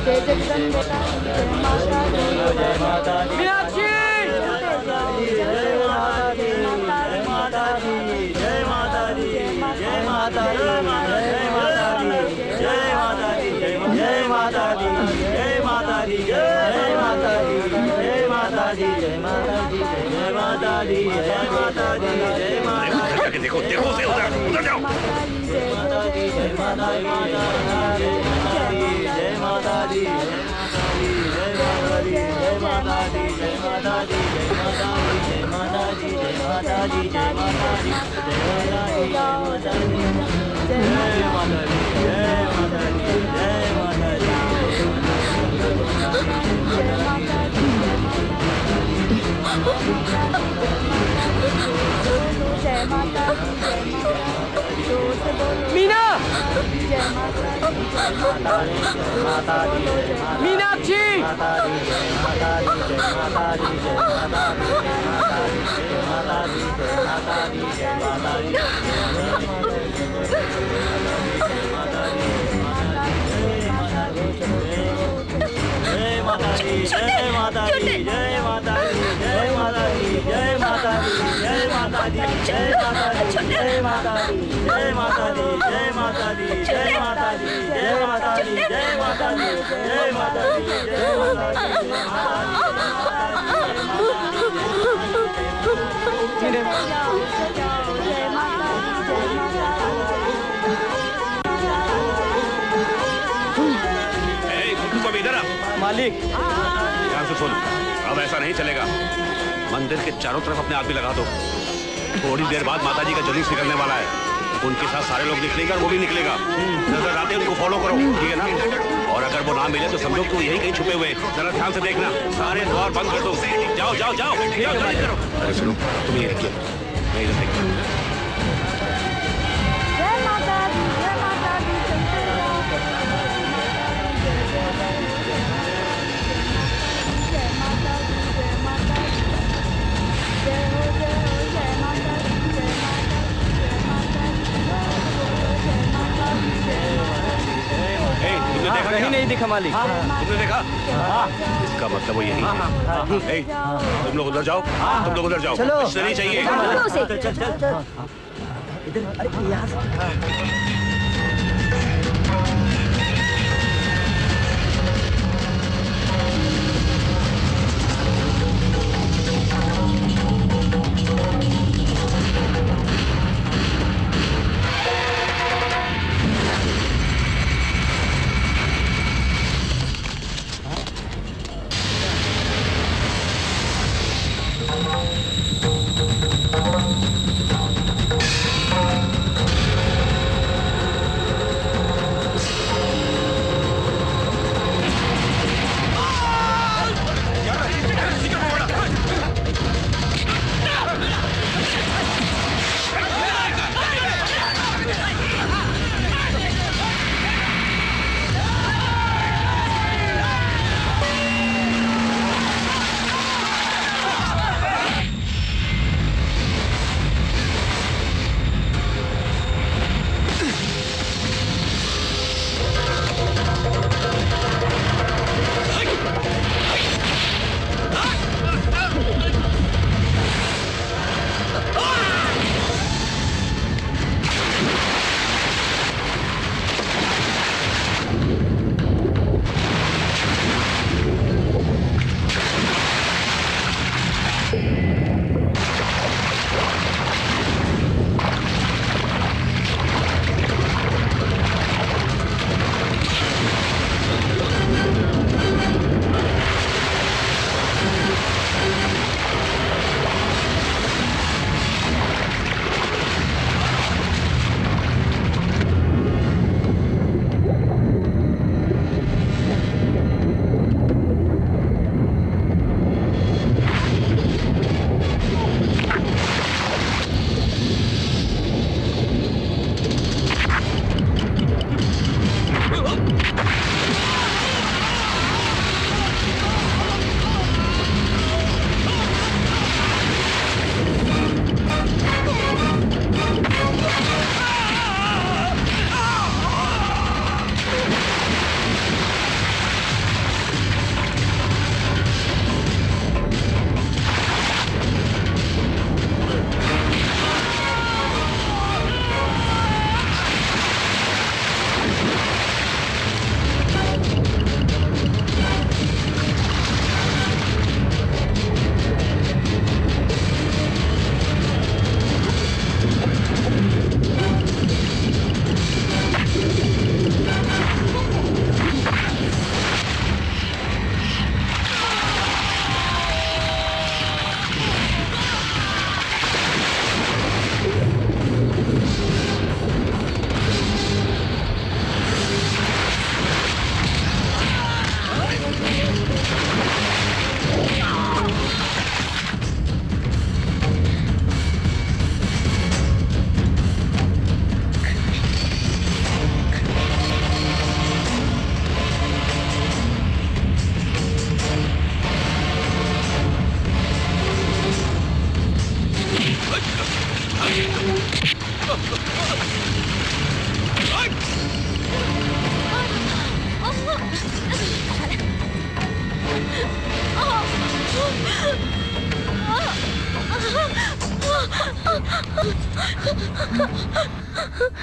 जय जगदम्बे जय माता दी, जय माता दी। मीनाक्षी! जय माता दी, जय माता दी, जय माता दी, जय माता दी, जय माता दी, जय माता दी, जय माता दी, जय माता दी, जय माता दी, जय माता दी, जय माता दी, जय माता दी, जय माता दी, जय माता दी। देखो देखो उसे, उधर जाओ। जय माता दी, जय माता दी, जय माता दी, जय माता दी, जय माता दी, जय माता दी, जय माता दी, जय माता दी, जय माता दी, जय माता दी, जय माता दी, मीना! मीनाक्षी! जय माता दी, जय माता दी, जय माता दी, जय माता दी, जय माता दी, जय माता दी, जय माता दी, जय माता दी, जय माता दी, जय माता दी, जय माता दी, जय माता दी, जय माता दी, जय मालिक ध्यान से सुन, अब ऐसा नहीं चलेगा। मंदिर के चारों तरफ अपने आदमी लगा दो। थोड़ी देर बाद माता जी का जुलूस निकलने वाला है, उनके साथ सारे लोग निकलेगा और वो भी निकलेगा। नजर आते उनको फॉलो करो, ठीक है ना? और अगर वो ना मिले तो समझो कि वो यही कहीं छुपे हुए। जरा ध्यान से देखना, सारे द्वार बंद कर दो। जाओ जाओ जाओ, करो। अरे सुनो, तुम ये रखिए, मैं इधर देखता हूँ। कहीं नहीं दिखा मालिक। तुमने देखा? इसका मतलब वो यही है। तुम लोग उधर जाओ, तुम लोग उधर जाओ। कुछ नहीं चाहिए।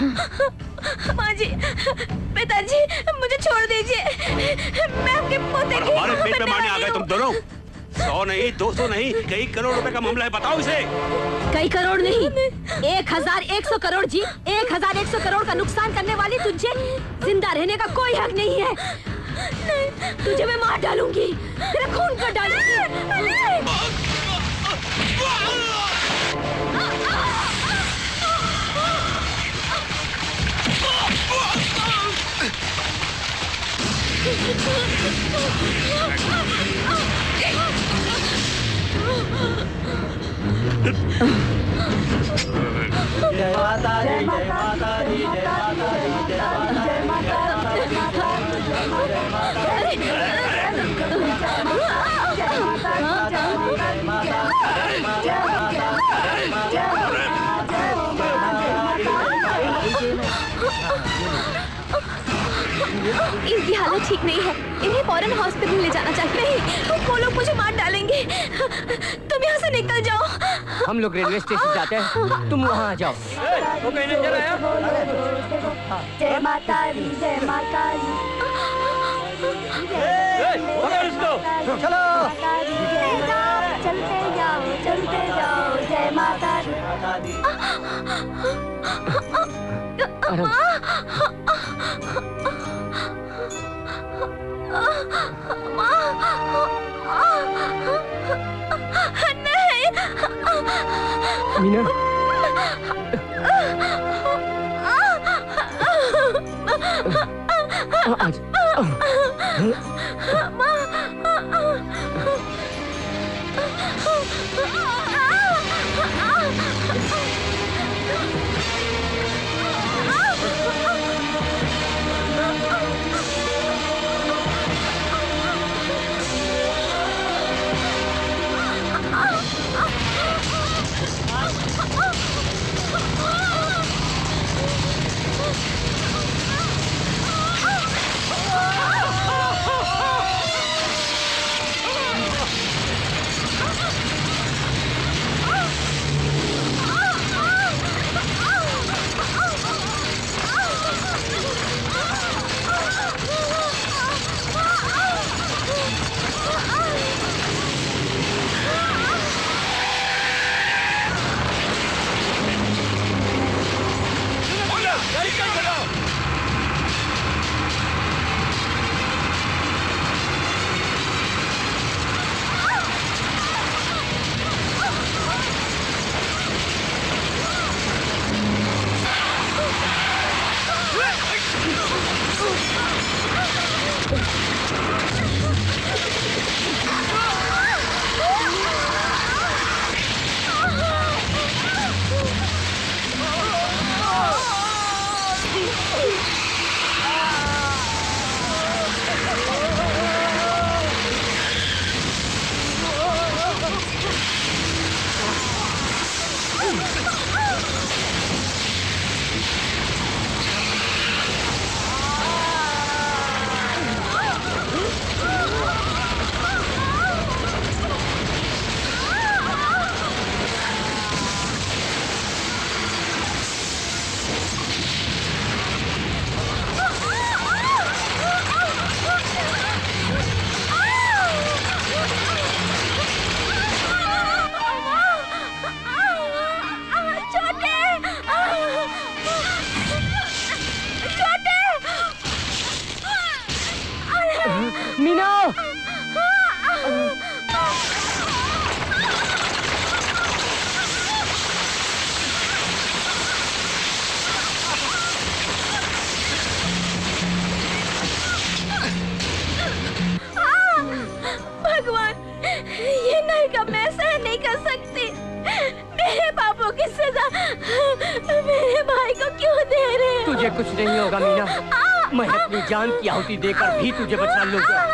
माँ जी, पिताजी, मुझे छोड़ दीजिए। मैं आपके पोते की हमारे पेट पे मारने आ गए तुम दोनों। 100 नहीं, 200 नहीं, कई करोड़ रुपए का मामला है, बताओ इसे। कई करोड़ नहीं, 1100 करोड़ जी। 1100 करोड़ का नुकसान करने वाली तुझे जिंदा रहने का कोई हक नहीं है। नहीं, तुझे मैं मार डालूंगी, तेरा खून कर डालूंगी। जय माता दी, जय माता दी, जय माता दी, जय इनकी हालत ठीक नहीं है, इन्हें फौरन हॉस्पिटल ले जाना चाहिए। नहीं, वो लोग मुझे मार डालेंगे। तुम यहाँ से निकल जाओ। हम लोग रेलवे स्टेशन जाते हैं, तुम वहाँ आ जाओ। वो कहीं नहीं चला है। जय माता दी, जय माता दी। पकड़ इसको। चलो। चलते जाओ, चलते जाओ। जय माता दी। मीना, आज तुझे कुछ नहीं होगा मीना, मैं अपनी जान की आहुति देकर भी तुझे बचा लूंगा।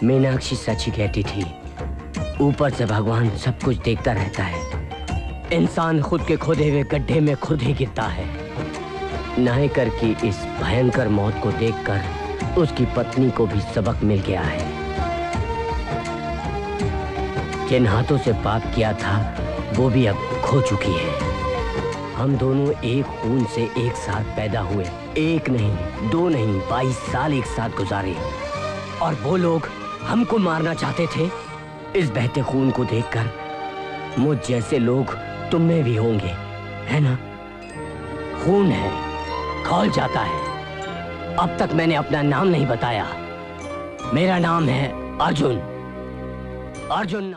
मीनाक्षी सच ही कहती थी, ऊपर से भगवान सब कुछ देखता रहता है, इंसान खुद के खोदे हुए गड्ढे में खुद ही गिरता है। नायकर की इस भयंकर मौत को देखकर उसकी पत्नी को भी सबक मिल गया है। जिन हाथों से पाप किया था वो भी अब खो चुकी है। हम दोनों एक खून से एक साथ पैदा हुए, एक नहीं, दो नहीं, 22 साल एक साथ गुजारे, और वो लोग हमको मारना चाहते थे। इस बहते खून को देखकर मुझ जैसे लोग तुम में भी होंगे, है ना? खून है, खौल जाता है। अब तक मैंने अपना नाम नहीं बताया। मेरा नाम है अर्जुन। अर्जुन।